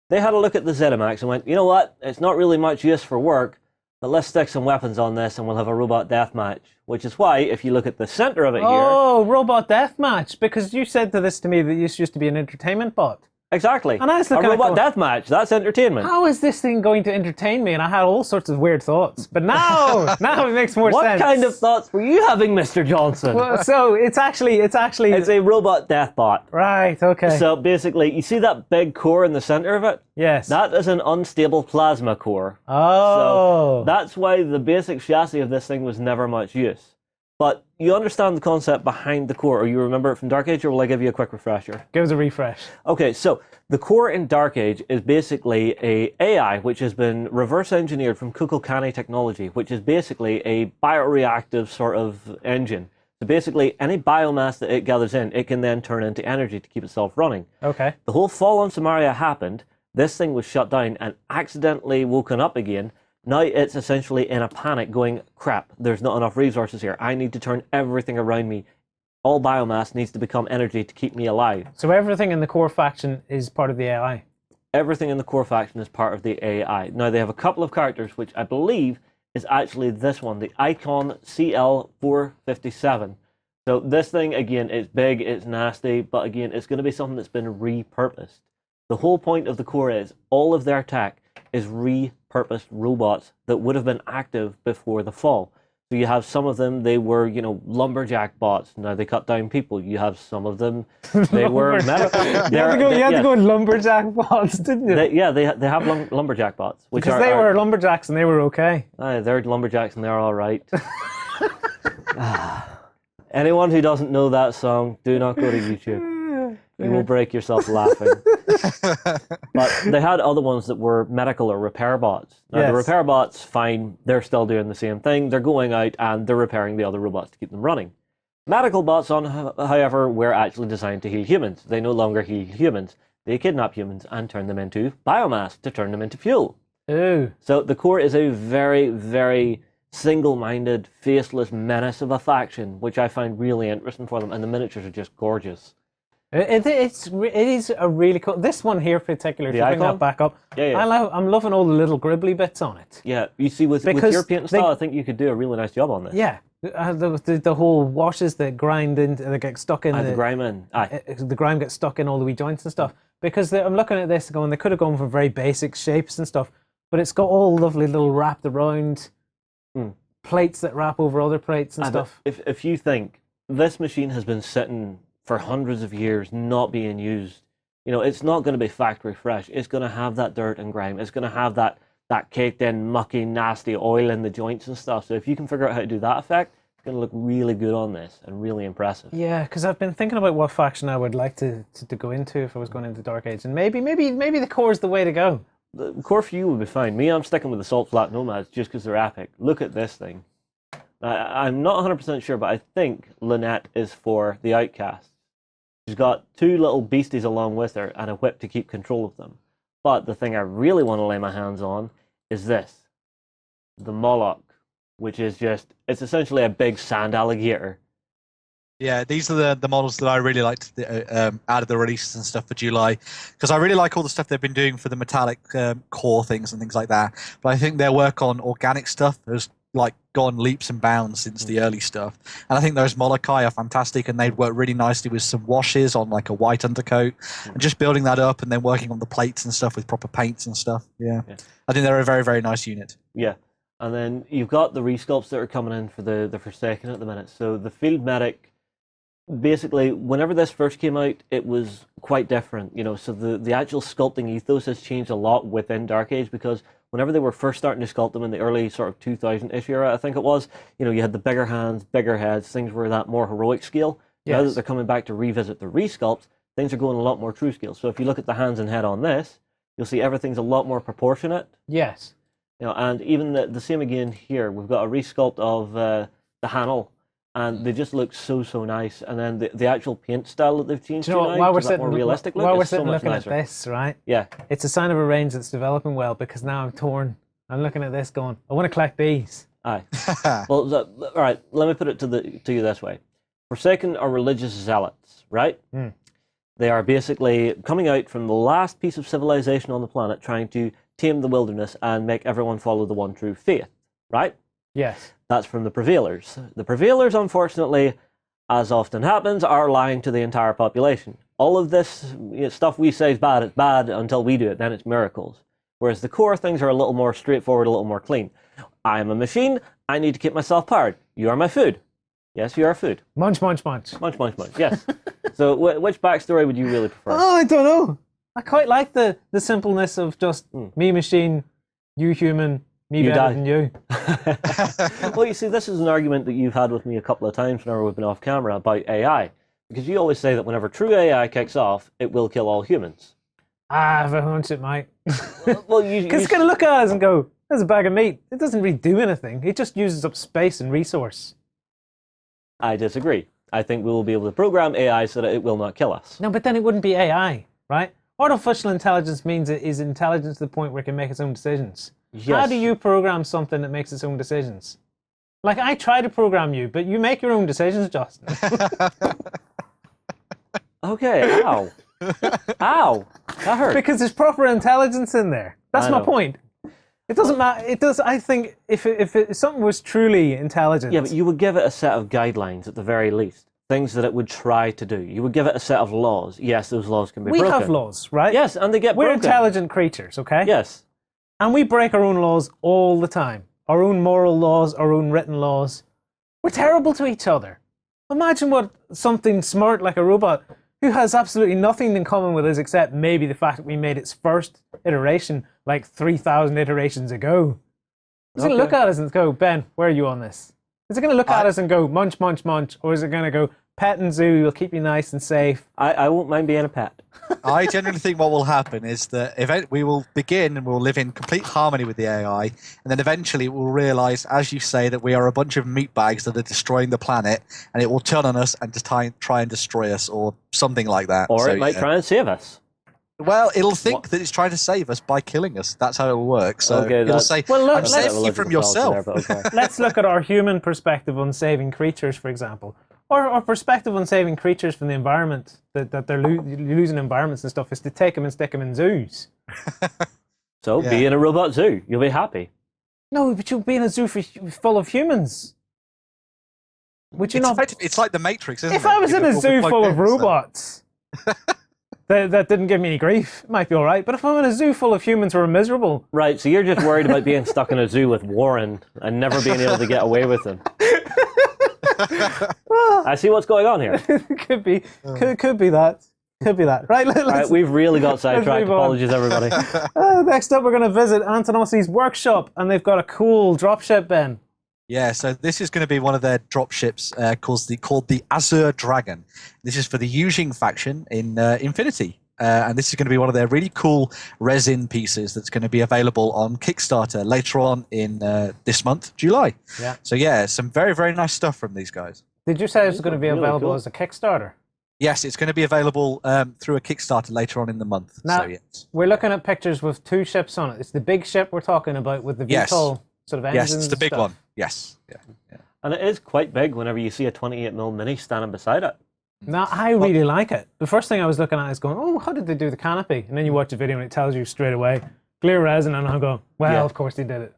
They had a look at the Zenimax and went, you know what, it's not really much use for work, but let's stick some weapons on this and we'll have a robot deathmatch. Which is why, if you look at the center of it here... Oh, robot deathmatch, because you said this to me that this used to be an entertainment bot. Exactly. And I was a looking robot deathmatch, that's entertainment. How is this thing going to entertain me? And I had all sorts of weird thoughts. But now it makes more sense. What kind of thoughts were you having, Mr. Johnson? Well, so it's a robot death bot. Right, okay. So basically, you see that big core in the center of it? Yes. That is an unstable plasma core. Oh. So that's why the basic chassis of this thing was never much use. But you understand the concept behind the core, or you remember it from Dark Age, or will I give you a quick refresher? Give us a refresh. Okay, so the core in Dark Age is basically a AI which has been reverse engineered from Kukulkani technology, which is basically a bioreactive sort of engine. So basically, any biomass that it gathers in, it can then turn into energy to keep itself running. Okay. The whole fall on Samaria happened. This thing was shut down and accidentally woken up again. Now it's essentially in a panic going, crap, there's not enough resources here. I need to turn everything around me. All biomass needs to become energy to keep me alive. So everything in the core faction is part of the AI? Everything in the core faction is part of the AI. Now they have a couple of characters, which I believe is actually this one, the Icon CL457. So this thing, again, it's big, it's nasty, but again, it's going to be something that's been repurposed. The whole point of the core is all of their tech is repurposed robots that would have been active before the fall. So you have some of them, they were, lumberjack bots. Now they cut down people. You have some of them, they were medical. You had to go with lumberjack bots, didn't you? They have lumberjack bots. Because they were lumberjacks and they were okay. They're lumberjacks and they're all right. Anyone who doesn't know that song, do not go to YouTube. You will break yourself laughing. But they had other ones that were medical or repair bots. Now, the repair bots, fine, they're still doing the same thing. They're going out and they're repairing the other robots to keep them running. Medical bots, however, were actually designed to heal humans. They no longer heal humans. They kidnap humans and turn them into biomass to turn them into fuel. Ooh. So the core is a very, very single-minded, faceless menace of a faction, which I find really interesting for them. And the miniatures are just gorgeous. It is a really cool. This one here, particularly, if you bring that back up. Yeah. I'm loving all the little gribbly bits on it. Yeah, you see, with your paint style, I think you could do a really nice job on this. Yeah, the whole washes that grind in, that get stuck in the grime in. The grime gets stuck in all the wee joints and stuff. Because I'm looking at this going, they could have gone for very basic shapes and stuff, but it's got all lovely little wrapped around plates that wrap over other plates and stuff. If you think this machine has been sitting for hundreds of years not being used, it's not going to be factory fresh. It's going to have that dirt and grime. It's going to have that caked in, mucky, nasty oil in the joints and stuff. So if you can figure out how to do that effect, it's going to look really good on this and really impressive. Yeah, because I've been thinking about what faction I would like to go into if I was going into Dark Age, and maybe the core is the way to go. The core for you would be fine. Me, I'm sticking with the Salt Flat Nomads just because they're epic. Look at this thing. I'm not 100% sure, but I think Lynette is for the Outcasts. She's got two little beasties along with her and a whip to keep control of them. But the thing I really want to lay my hands on is this. The Moloch, which is it's essentially a big sand alligator. Yeah, these are the models that I really liked out of the releases and stuff for July, because I really like all the stuff they've been doing for the metallic core things and things like that. But I think their work on organic stuff has gone leaps and bounds since the early stuff. And I think those Molokai are fantastic, and they'd work really nicely with some washes on a white undercoat, and just building that up and then working on the plates and stuff with proper paints and stuff. Yeah. I think they're a very, very nice unit. Yeah. And then you've got the resculpts that are coming in for the Forsaken at the minute. So the Field Medic, basically, whenever this first came out, it was quite different. So the actual sculpting ethos has changed a lot within Dark Age, because whenever they were first starting to sculpt them in the early sort of 2000-ish era, I think it was, you had the bigger hands, bigger heads, things were that more heroic scale. Now that they're coming back to revisit the resculpts, things are going a lot more true scale. So if you look at the hands and head on this, you'll see everything's a lot more proportionate. Yes. And even the same again here, we've got a resculpt of the Hannel, and they just look so nice. And then the actual paint style that they've changed to now, while we're that sitting, more realistic look, while we're is so sitting much looking nicer. at this, right? Yeah. It's a sign of a range that's developing well, because now I'm torn. I'm looking at this going, I want to collect these. Aye. Well, all right, let me put it to you this way. Forsaken are religious zealots, right? They are basically coming out from the last piece of civilization on the planet, trying to tame the wilderness and make everyone follow the one true faith, right? Yes. That's from the Prevailers. The Prevailers, unfortunately, as often happens, are lying to the entire population. All of this stuff we say is bad, it's bad until we do it, then it's miracles. Whereas the core things are a little more straightforward, a little more clean. I am a machine, I need to keep myself powered. You are my food. Yes, you are food. Munch, munch, munch. Munch, munch, munch, yes. So which backstory would you really prefer? Oh, I don't know. I quite like the simpleness of just me machine, you human, me You better die. than you. Well, you see, this is an argument that you've had with me a couple of times whenever we've been off camera about AI. Because you always say that whenever true AI kicks off, it will kill all humans. I have a hunch it might. Well, Because it's going to look at us and go, there's a bag of meat. It doesn't really do anything. It just uses up space and resource. I disagree. I think we will be able to program AI so that it will not kill us. No, but then it wouldn't be AI, right? Artificial intelligence means it is intelligence to the point where it can make its own decisions. Yes. How do you program something that makes its own decisions? Like, I try to program you, but you make your own decisions, Justin. Okay, ow. Ow, that hurt. Because there's proper intelligence in there. That's I my know. point. It doesn't matter. It does. I think if something was truly intelligent, Yeah, but you would give it a set of guidelines at the very least. Things that it would try to do. You would give it a set of laws. Yes, those laws can be we broken. have laws, right? Yes, and they get We're broken. intelligent creatures, okay? Yes. And we break our own laws all the time. Our own moral laws, our own written laws. We're terrible to each other. Imagine what something smart like a robot who has absolutely nothing in common with us except maybe the fact that we made its first iteration like 3,000 iterations ago. Is it going to look at us and go, Ben, where are you on this? Is it going to look at us and go, munch, munch, munch? Or is it going to go, pet and zoo will keep you nice and safe. I won't mind being a pet. I genuinely think what will happen is that we will begin and we'll live in complete harmony with the AI, and then eventually we'll realise, as you say, that we are a bunch of meatbags that are destroying the planet, and it will turn on us and just try and destroy us, or something like that. Or it might try and save us. Well, it'll think that it's trying to save us by killing us. That's how it'll work. So Okay, it'll say, Well, look, I'm saving you from yourself. Let's look at our human perspective on saving creatures, for example. Or our perspective on saving creatures from the environment, that they're losing environments and stuff, is to take them and stick them in zoos. So be in a robot zoo. You'll be happy. No, but you'll be in a zoo full of humans. Would you not? It's like the Matrix, isn't it? If I was in a zoo full of robots that didn't give me any grief, it might be all right. But if I'm in a zoo full of humans who are miserable... Right, so you're just worried about being stuck in a zoo with Warren and never being able to get away with him. I see what's going on here. could be that. Could be that. Right, Right, we've really got sidetracked. Apologies, everybody. Next up, we're going to visit Antanossi's workshop, and they've got a cool dropship, Ben. Yeah, so this is going to be one of their dropships called the Azure Dragon. This is for the Yujing faction in Infinity. And this is going to be one of their really cool resin pieces that's going to be available on Kickstarter later on in this month, July. Yeah. So yeah, some very, very nice stuff from these guys. Did you say it's going to be Really available cool. as a Kickstarter? Yes, it's going to be available through a Kickstarter later on in the month. Now, so, yes. we're looking at pictures with 2 ships on it. It's the big ship we're talking about with the Yes. VTOL sort of engines. Yes, it's the and big stuff. one. Yes. Yeah. And it is quite big whenever you see a 28mm mini standing beside it. Now, I really like it. The first thing I was looking at is going, oh, how did they do the canopy? And then you watch the video and it tells you straight away, clear resin, and I'm going, well, Yeah. of course they did it.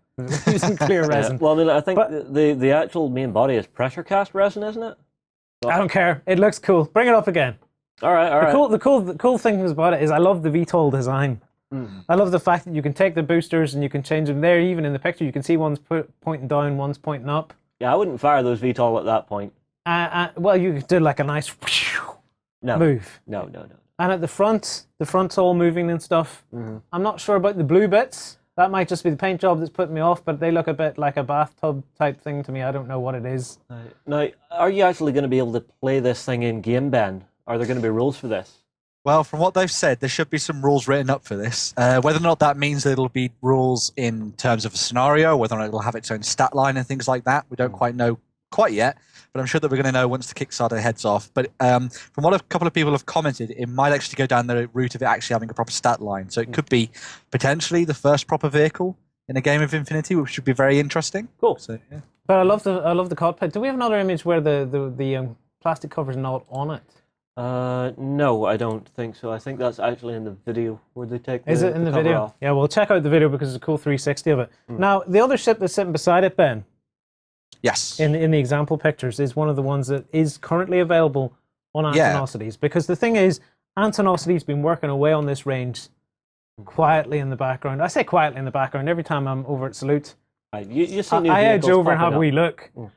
Using clear resin. Well, I mean, I think But- the actual main body is pressure cast resin, isn't it? I don't care. It looks cool. Bring it up again. All right. The cool thing about it is I love the VTOL design. I love the fact that you can take the boosters and you can change them there. Even in the picture, you can see one's pointing down, one's pointing up. Yeah, I wouldn't fire those VTOL at that point. Well, you did like a nice No. move. No. And at the front's all moving and stuff. I'm not sure about the blue bits. That might just be the paint job that's putting me off, but they look a bit like a bathtub type thing to me. I don't know what it is. Now, are you actually going to be able to play this thing in game, Ben? Are there going to be rules for this? Well, from what they've said, there should be some rules written up for this. Whether or not that means that it'll be rules in terms of a scenario, whether or not it'll have its own stat line and things like that, we don't quite know quite yet. But I'm sure that we're going to know once the Kickstarter heads off. But from what a couple of people have commented, it might actually go down the route of it actually having a proper stat line. So it could be potentially the first proper vehicle in a game of Infinity, which should be very interesting. Cool. So, yeah. But I love the cockpit. Do we have another image where the plastic cover's not on it? No, I don't think so. I think that's actually in the video where they take Is it in the cover video? off. Yeah, well, check out the video because it's a cool 360 of it. Now, the other ship that's sitting beside it, Ben, Yes. in the example pictures, is one of the ones that is currently available on Antonosities. Because the thing is, Antonosity's been working away on this range quietly in the background. I say quietly in the background. Every time I'm over at Salute, Right, you see new I edge vehicles over and have a popping wee up. look.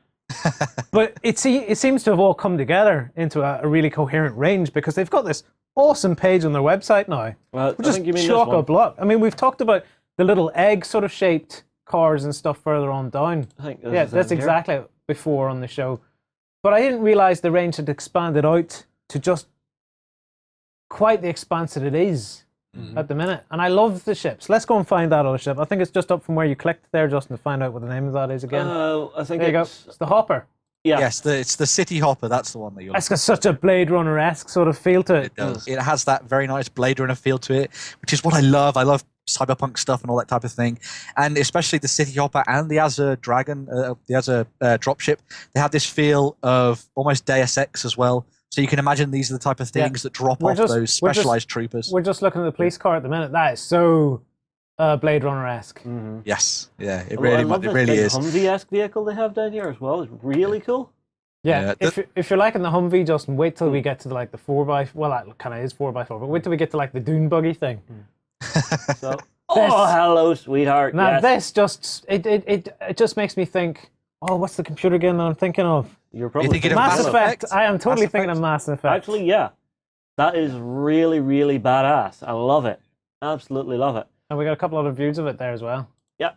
But it seems to have all come together into a really coherent range because they've got this awesome page on their website now. Well, I Just think you mean this chock one. a block. I mean, we've talked about the little egg sort of shaped cars and stuff further on down. I think this Yeah, is that's in here. exactly before on the show. But I didn't realize the range had expanded out to just quite the expanse that it is at the minute. And I love the ships. Let's go and find that other ship. I think it's just up from where you clicked there, Justin, to find out what the name of that is again. I think there you go. it's It's the Hopper. yeah. Yes, it's the City Hopper. That's the one that you're It's got such a Blade Runner-esque sort of feel to it. It does. It has that very nice Blade Runner feel to it, which is what I love. I love cyberpunk stuff and all that type of thing, and especially the City Hopper and the Azure Dragon, the Azure dropship. They have this feel of almost Deus Ex as well. So you can imagine these are the type of things that drop off those specialized troopers. We're just looking at the police car at the minute. That is so Blade Runner-esque. Yes, yeah, it I really, love it this really big is. Humvee-esque vehicle they have down here as well. It's really cool. Yeah, Yeah, if you're liking the Humvee, Justin, wait till we get to like the 4x. Well, that kind of is 4x4, but wait till we get to like the dune buggy thing. So, oh, hello, sweetheart. Now yes. this just it just makes me think. Oh, what's the computer game that I'm thinking of? You're probably thinking of Mass Mass Effect. Effect? I am totally Mass thinking Effect? of Mass Effect. Actually, yeah. That is really, really badass. I love it. Absolutely love it. And we got a couple other views of it there as well. Yeah.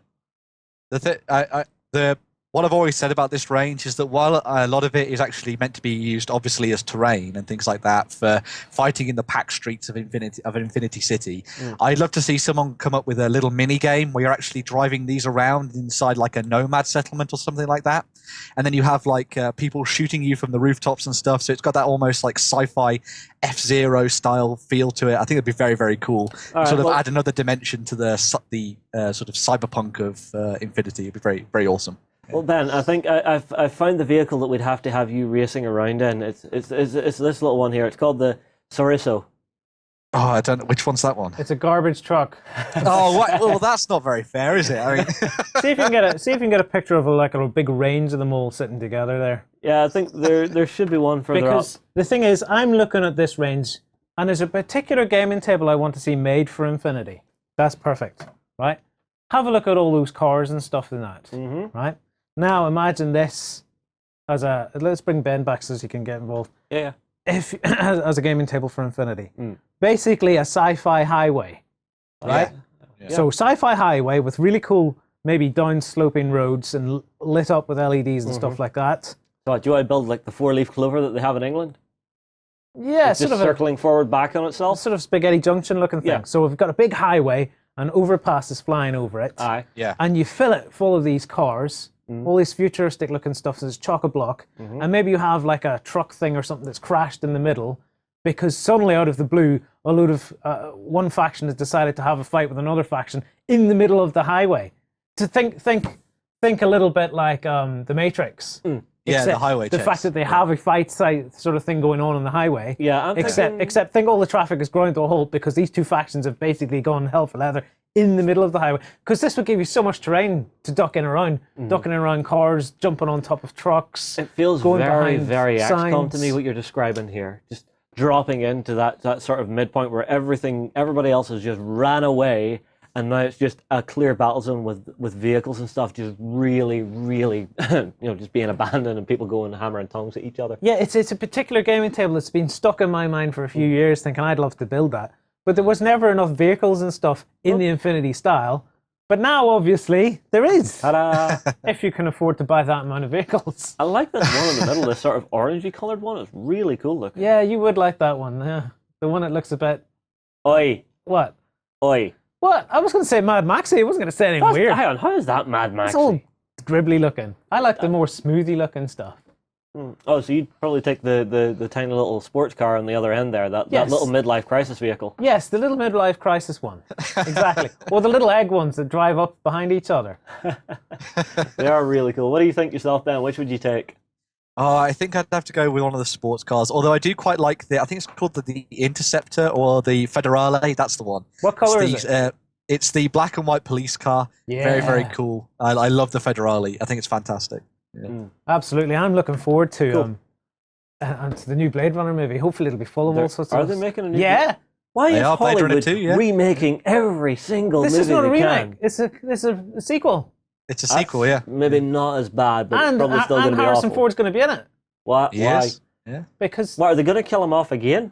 The what I've always said about this range is that while a lot of it is actually meant to be used, obviously, as terrain and things like that for fighting in the packed streets of Infinity City, I'd love to see someone come up with a little mini game where you're actually driving these around inside like a nomad settlement or something like that, and then you have like people shooting you from the rooftops and stuff. So it's got that almost like sci-fi F-Zero style feel to it. I think it'd be very, very cool. Add another dimension to the sort of cyberpunk of Infinity. It'd be very, very awesome. Well, Ben, I think I've found the vehicle that we'd have to have you racing around in. It's this little one here. It's called the Soriso. Oh, I don't know. Which one's that one? It's a garbage truck. Oh, well, that's not very fair, is it? I mean, see if you can get a picture of a big range of them all sitting together there. Yeah, I think there should be one further because up. The thing is, I'm looking at this range, and there's a particular gaming table I want to see made for Infinity. That's perfect, right? Have a look at all those cars and stuff in that, right? Now imagine this let's bring Ben back so he can get involved. Yeah. If as a gaming table for Infinity, basically a sci-fi highway, right? Yeah. So sci-fi highway with really cool, maybe down-sloping roads and lit up with LEDs and stuff like that. So do I build like the 4-leaf clover that they have in England? Yeah, it's just circling forward back on itself. Sort of spaghetti junction looking thing. Yeah. So we've got a big highway and overpasses flying over it. Aye. Yeah. And you fill it full of these cars. All these futuristic looking stuff, so it's chock-a-block, and maybe you have like a truck thing or something that's crashed in the middle because suddenly out of the blue a load of one faction has decided to have a fight with another faction in the middle of the highway. To think a little bit like the Matrix. Yeah, the highway The chase. fact that they have a fight sort of thing going on the highway. Yeah, except think all the traffic is growing to a halt because these two factions have basically gone hell for leather in the middle of the highway. Because this would give you so much terrain to duck in around, ducking around cars, jumping on top of trucks. It feels going very, behind very XCOM to signs. me what you're describing here. Just dropping into that sort of midpoint where everybody else has just ran away, and now it's just a clear battle zone with vehicles and stuff just really, really, just being abandoned and people going hammer and tongs at each other. Yeah, it's a particular gaming table that's been stuck in my mind for a few years, thinking I'd love to build that. But there was never enough vehicles and stuff in the Infinity style. But now, obviously, there is. Ta-da! If you can afford to buy that amount of vehicles. I like this one in the middle, this sort of orangey coloured one. It's really cool looking. Yeah, you would like that one. Yeah, the one that looks a bit. Oi! What? Oi! What? I was going to say Mad Maxy. I wasn't going to say anything weird. Hang on, how is that Mad Max? It's all dribbly looking. I like the more smoothie looking stuff. Oh, so you'd probably take the tiny little sports car on the other end there, that little midlife crisis vehicle. Yes, the little midlife crisis one. Exactly. Or the little egg ones that drive up behind each other. They are really cool. What do you think yourself, Ben? Which would you take? Oh, I think I'd have to go with one of the sports cars. Although I do quite like I think it's called the Interceptor or the Federale. That's the one. What colour is it? It's the black and white police car. Yeah. Very, very cool. I love the Federale. I think it's fantastic. Yeah. Absolutely. I'm looking forward to to the new Blade Runner movie. Hopefully it'll be full of all sorts of... Are they making a new... Yeah. Why They is are Blade Runner Hollywood 2, yeah. remaking every single This movie is not a they remake. can? It's a sequel. It's a sequel, yeah. Maybe not as bad, but it's probably still going And to be Harrison awful. Ford's going to be in it. Why? Yes. Yeah. Because... Why, are they going to kill him off again?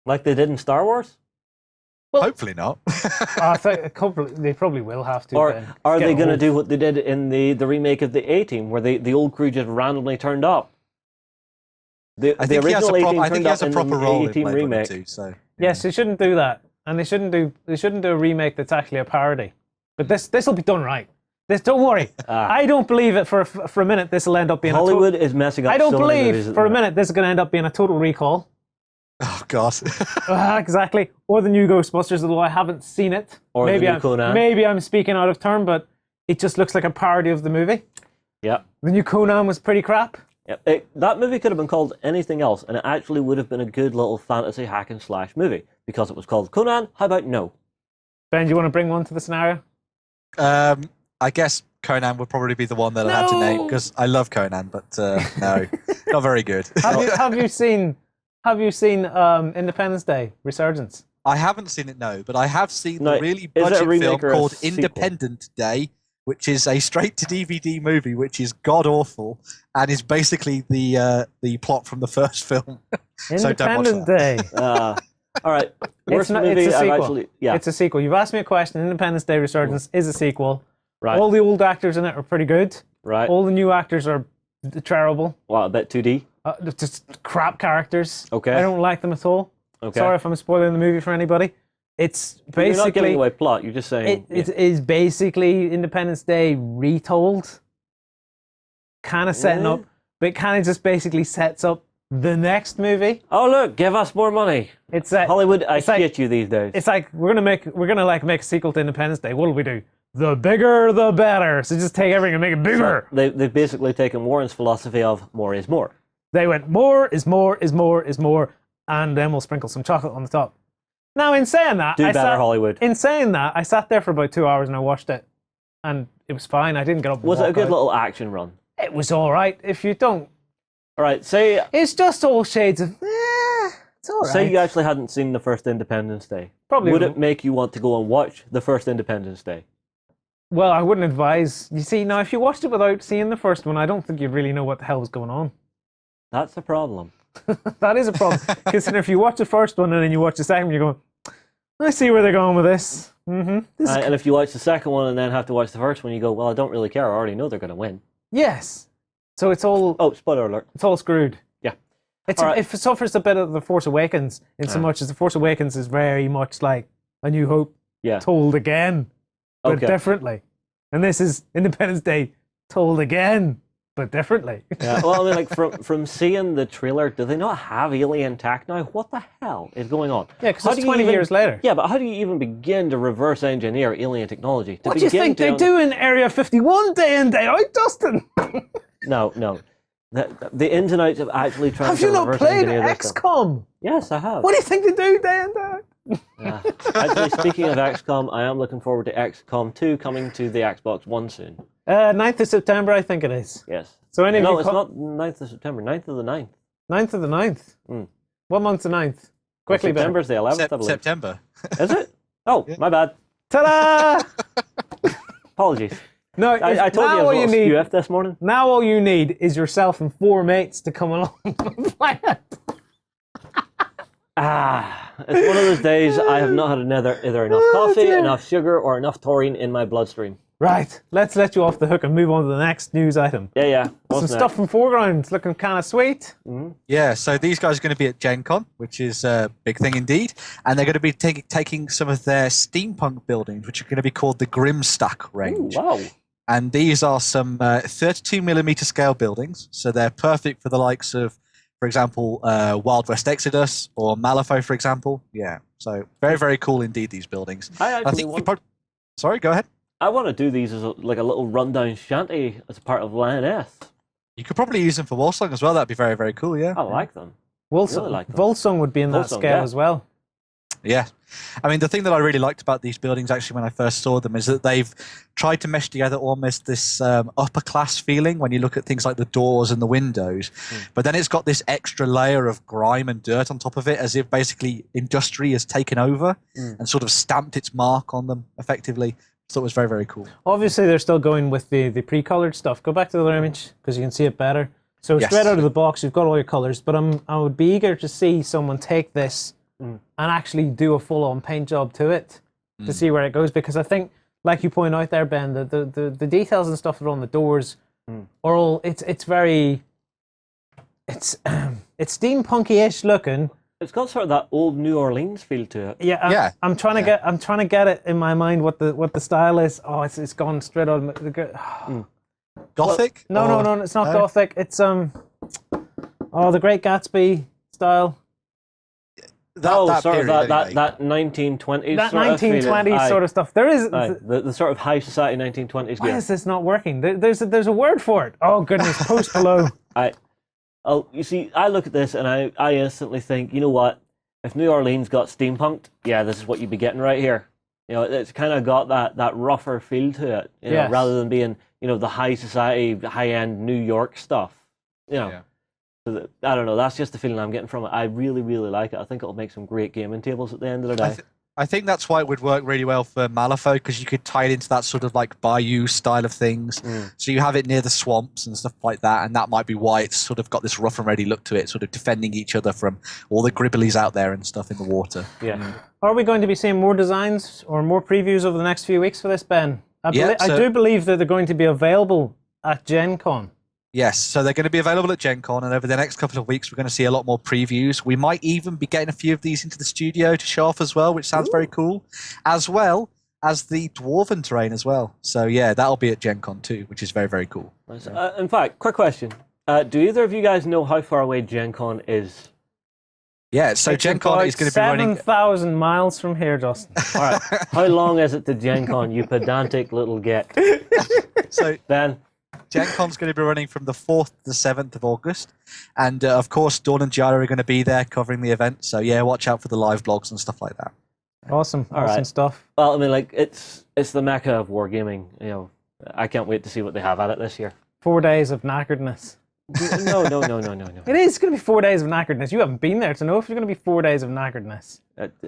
Like they did in Star Wars? Well, hopefully not. I think they probably will have to. Or Ben. are Get they going to old. do what they did in the remake of the A-Team, where the old crew just randomly turned up? The he has original a A-Team turned up in proper the role in A-Team Blade Runner remake. 2, so... Yes, they shouldn't do that, and they shouldn't do a remake that's actually a parody. But this will be done right. Don't worry. I don't believe it for a minute. This will end up being Hollywood is messing up. I don't so many movies believe at for the a minute this is going to end up being a Total Recall. Oh, God. Exactly. Or the new Ghostbusters, although I haven't seen it. Or the new Conan. Maybe I'm speaking out of turn, but it just looks like a parody of the movie. Yeah. The new Conan was pretty crap. Yep. That movie could have been called anything else, and it actually would have been a good little fantasy hack and slash movie because it was called Conan. How about no? Ben, do you want to bring one to the scenario? I guess Conan would probably be the one that I had to name because I love Conan, but no, not very good. Have you seen Independence Day Resurgence? I haven't seen it, no, but I have seen No, the really is it a budget remake film or a called sequel? Independent Day, which is a straight-to-DVD movie, which is god-awful, and is basically the plot from the first film. So don't watch Independent that. Day. All right. Worst It's movie a I've sequel. actually... Yeah. It's a sequel. You've asked me a question. Independence Day Resurgence is a sequel. Right. All the old actors in it are pretty good. Right. All the new actors are terrible. Well, a bit 2D. They're just crap characters. Okay. I don't like them at all. Okay. Sorry if I'm spoiling the movie for anybody. It's basically... You're not giving away plot. You're just saying... It is basically Independence Day retold. Kind of setting up, but it kind of just basically sets up the next movie. Oh look, give us more money. It's like Hollywood, I it's like- hate you these days. It's like we're gonna make a sequel to Independence Day. What'll we do? The bigger, the better. So just take everything and make it bigger. They've basically taken Warren's philosophy of more is more. They went more is more is more is more, and then we'll sprinkle some chocolate on the top. Now, in saying that, Do better, Hollywood. In saying that, I sat there for about 2 hours and I watched it, and it was fine. I didn't get up. And Was it a walk good out. little action run? It was all right. If you don't, All right, say it's just all shades of. It's all right. say you actually hadn't seen the first Independence Day. Probably Would wouldn't. it make you want to go and watch the first Independence Day? Well, I wouldn't advise. You see, now if you watched it without seeing the first one, I don't think you'd really know what the hell was going on. That's the problem. That is a problem. Consider if you watch the first one and then you watch the second one, you're going, I see where they're going with this. This is And if you watch the second one and then have to watch the first one, you go, well, I don't really care. I already know they're going to win. yes. So it's all Oh, spoiler alert. it's all screwed. Yeah. It's All right. it suffers a bit of the Force Awakens in so much as the Force Awakens is very much like A New Hope Yeah. told again, but Okay. differently. And this is Independence Day told again, but differently. Yeah. Well, I mean, like from seeing the trailer, do they not have alien tech now? What the hell is going on? Yeah, because How it's do you 20 even- years later. Yeah, but how do you even begin to reverse engineer alien technology? To What do you begin think they to- do in Area 51 day in, day out, Dustin? No. The ins and outs of actually trying Have to you not reverse played engineer this stuff. XCOM? Yes, I have. What do you think they do day in, day out? Yeah. Actually, speaking of XCOM, I am looking forward to XCOM 2 coming to the Xbox One soon. 9th of September, I think it is. Yes. So any of No, you it's not 9th of September, 9th of the 9th. 9th of the 9th. Mm. What month's the 9th? Quickly, Ben. September's the 11th, I believe. September. Is it? Oh, my bad. Ta-da! Apologies. No, I told you I now all was a you little need. skew-F this morning. Now all you need is yourself and 4 mates to come along and play it. It's one of those days I have not had either enough coffee, dear. enough sugar, or enough taurine in my bloodstream. Right, let's let you off the hook and move on to the next news item. Yeah. Some What's stuff from 4Ground. It's looking kind of sweet. Yeah, so these guys are going to be at Gen Con, which is a big thing indeed. And they're going to be taking some of their steampunk buildings, which are going to be called the Grimstack range. Ooh, wow. And these are some 32mm scale buildings. So they're perfect for the likes of, for example, Wild West Exodus or Malifaux, for example. Yeah, so very, very cool indeed, these buildings. I actually think want- Sorry, go ahead. I want to do these as like a little rundown shanty as part of Lioness. You could probably use them for Warsong as well. That'd be very, very cool, yeah. I like them. Volsung, Really like them. Volsung would be in that Volsung, scale yeah. as well. Yeah. I mean, the thing that I really liked about these buildings actually when I first saw them is that they've tried to mesh together almost this upper class feeling when you look at things like the doors and the windows. But then it's got this extra layer of grime and dirt on top of it, as if basically industry has taken over and sort of stamped its mark on them effectively. So it was very, very cool. Obviously, they're still going with the pre-colored stuff. Go back to the other image because you can see it better. So Yes. straight out of the box, you've got all your colors. But I would be eager to see someone take this and actually do a full-on paint job to it to see where it goes. Because I think, like you point out there, Ben, the details and stuff that are on the doors are all it's very it's steampunky-ish looking. It's got sort of that old New Orleans feel to it. Yeah, I'm trying to get it in my mind what the style is. Oh, it's gone straight on. Gothic? No, it's not Gothic. It's the Great Gatsby style. That sort period, of that anyway. 1920s That sort of feeling. 1920s Aye. sort of stuff. There is. Aye, the sort of high society 1920s Why gear. is this not working? There's a word for it. Oh goodness, post below. You see, I look at this and I instantly think, you know what? If New Orleans got steampunked, yeah, this is what you'd be getting right here. You know, it's kind of got that rougher feel to it, you know, Yes. rather than being, you know, the high society, high-end New York stuff. You know, so I don't know. That's just the feeling I'm getting from it. I really, really like it. I think it'll make some great gaming tables at the end of the day. I think that's why it would work really well for Malifaux, because you could tie it into that sort of like bayou style of things. So you have it near the swamps and stuff like that, and that might be why it's sort of got this rough and ready look to it, sort of defending each other from all the gribblies out there and stuff in the water. Yeah. Are we going to be seeing more designs or more previews over the next few weeks for this, Ben? I Yeah, do believe that they're going to be available at Gen Con. Yes, so they're going to be available at Gen Con, and over the next couple of weeks, we're going to see a lot more previews. We might even be getting a few of these into the studio to show off as well, which sounds very cool, as well as the Dwarven terrain as well. So yeah, that'll be at Gen Con too, which is very, very cool. In fact, quick question. Do either of you guys know how far away Gen Con is? Yeah, so Gen Con is going to be running 7,000 miles from here, Justin. All right. How long is it to Gen Con, you pedantic little git? So Ben? Gen Con's going to be running from the 4th to the 7th of August. And of course, Dawn and Jara are going to be there covering the event. So yeah, watch out for the live blogs and stuff like that. Awesome right. stuff. Well, I mean, like, it's the mecca of wargaming. You know, I can't wait to see what they have at it this year. 4 days of knackeredness. No. It is going to be 4 days of knackeredness. You haven't been there to know if you're going to be 4 days of knackeredness.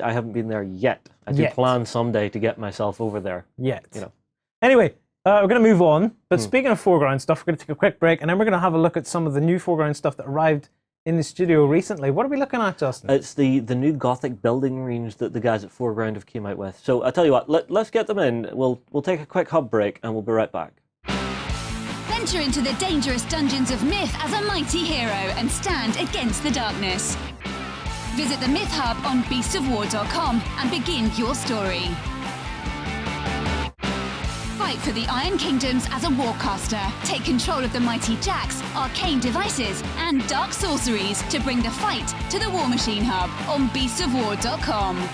I haven't been there yet. I do plan someday to get myself over there. Yet. You know. Anyway, we're going to move on. But speaking of 4Ground stuff, we're going to take a quick break, and then we're going to have a look at some of the new 4Ground stuff that arrived in the studio recently. What are we looking at, Justin? It's the new Gothic building range that the guys at 4Ground have came out with. So I'll tell you what, let's get them in. We'll take a quick hub break, and we'll be right back. Venture into the dangerous dungeons of myth as a mighty hero and stand against the darkness. Visit the Myth Hub on beastsofwar.com and begin your story. Fight for the Iron Kingdoms as a warcaster. Take control of the mighty jacks, arcane devices, and dark sorceries to bring the fight to the War Machine Hub on beastsofwar.com.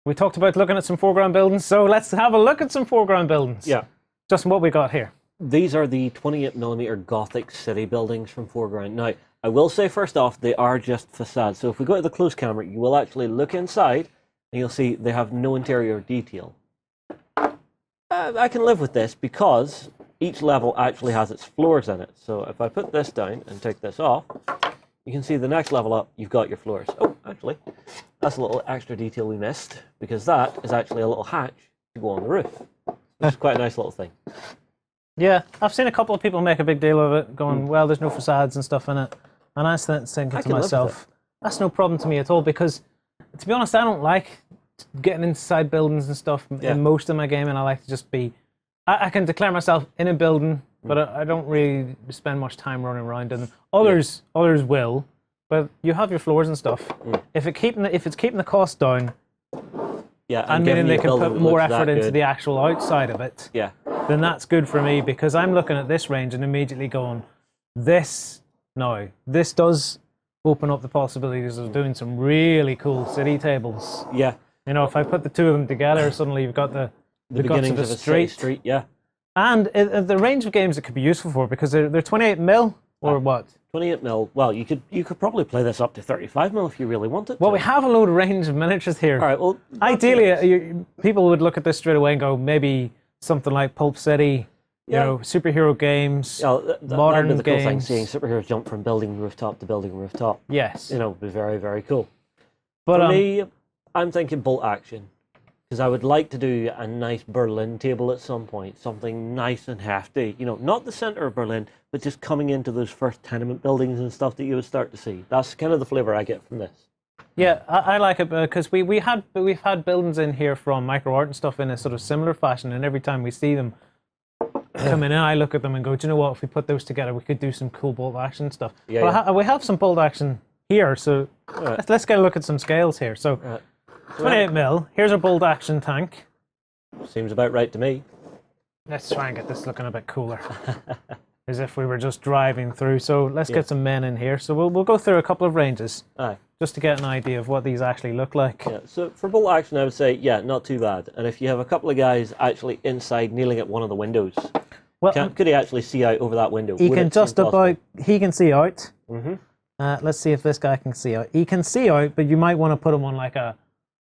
We talked about looking at some 4Ground buildings, so let's have a look at some 4Ground buildings. Yeah. Justin, what we got here? These are the 28mm Gothic city buildings from 4Ground. Now, I will say first off, they are just facades. So if we go to the close camera, you will actually look inside, and you'll see they have no interior detail. I can live with this because each level actually has its floors in it. So if I put this down and take this off, you can see the next level up, you've got your floors. Oh, actually, that's a little extra detail we missed, because that is actually a little hatch to go on the roof. Which is quite a nice little thing. Yeah, I've seen a couple of people make a big deal of it, going, well, there's no facades and stuff in it. And I was thinking to myself, that's no problem to me at all, because, to be honest, I don't like getting inside buildings and stuff in most of my gaming. I like to just be... I can declare myself in a building, but I don't really spend much time running around in them. Others will, but you have your floors and stuff. If it's keeping the cost down, and meaning they can put more effort into the actual outside of it, then that's good for me, because I'm looking at this range and immediately going, this does open up the possibilities of doing some really cool city tables. Yeah. You know, if I put the two of them together, suddenly you've got the guts of a street. Yeah. And the range of games it could be useful for, because they're 28mm or what? 28mm. Well, you could probably play this up to 35mm if you really wanted to. Well, we have a load of range of miniatures here. All right. Well, ideally, people would look at this straight away and go, maybe something like Pulp City. You know, superhero games, modern that'd be the games. cool thing, seeing superheroes jump from building rooftop to building rooftop. Yes. You know, would be very, very cool. But For me, I'm thinking bolt action. Because I would like to do a nice Berlin table at some point. Something nice and hefty. You know, not the center of Berlin, but just coming into those first tenement buildings and stuff that you would start to see. That's kind of the flavour I get from this. Yeah, I like it because we've had buildings in here from Micro Art and stuff in a sort of similar fashion, and every time we see them come in, I look at them and go, do you know what? If we put those together, we could do some cool bolt action stuff. Yeah, we have some bolt action here, so let's get a look at some scales here. So 28mm. Here's our bolt action tank. Seems about right to me. Let's try and get this looking a bit cooler, as if we were just driving through. So let's get some men in here. So we'll go through a couple of ranges. Just to get an idea of what these actually look like. Yeah, so for bolt action, I would say, not too bad. And if you have a couple of guys actually inside kneeling at one of the windows, could he actually see out over that window? He can just about, he can see out. Let's see if this guy can see out. He can see out, but you might want to put him on like a,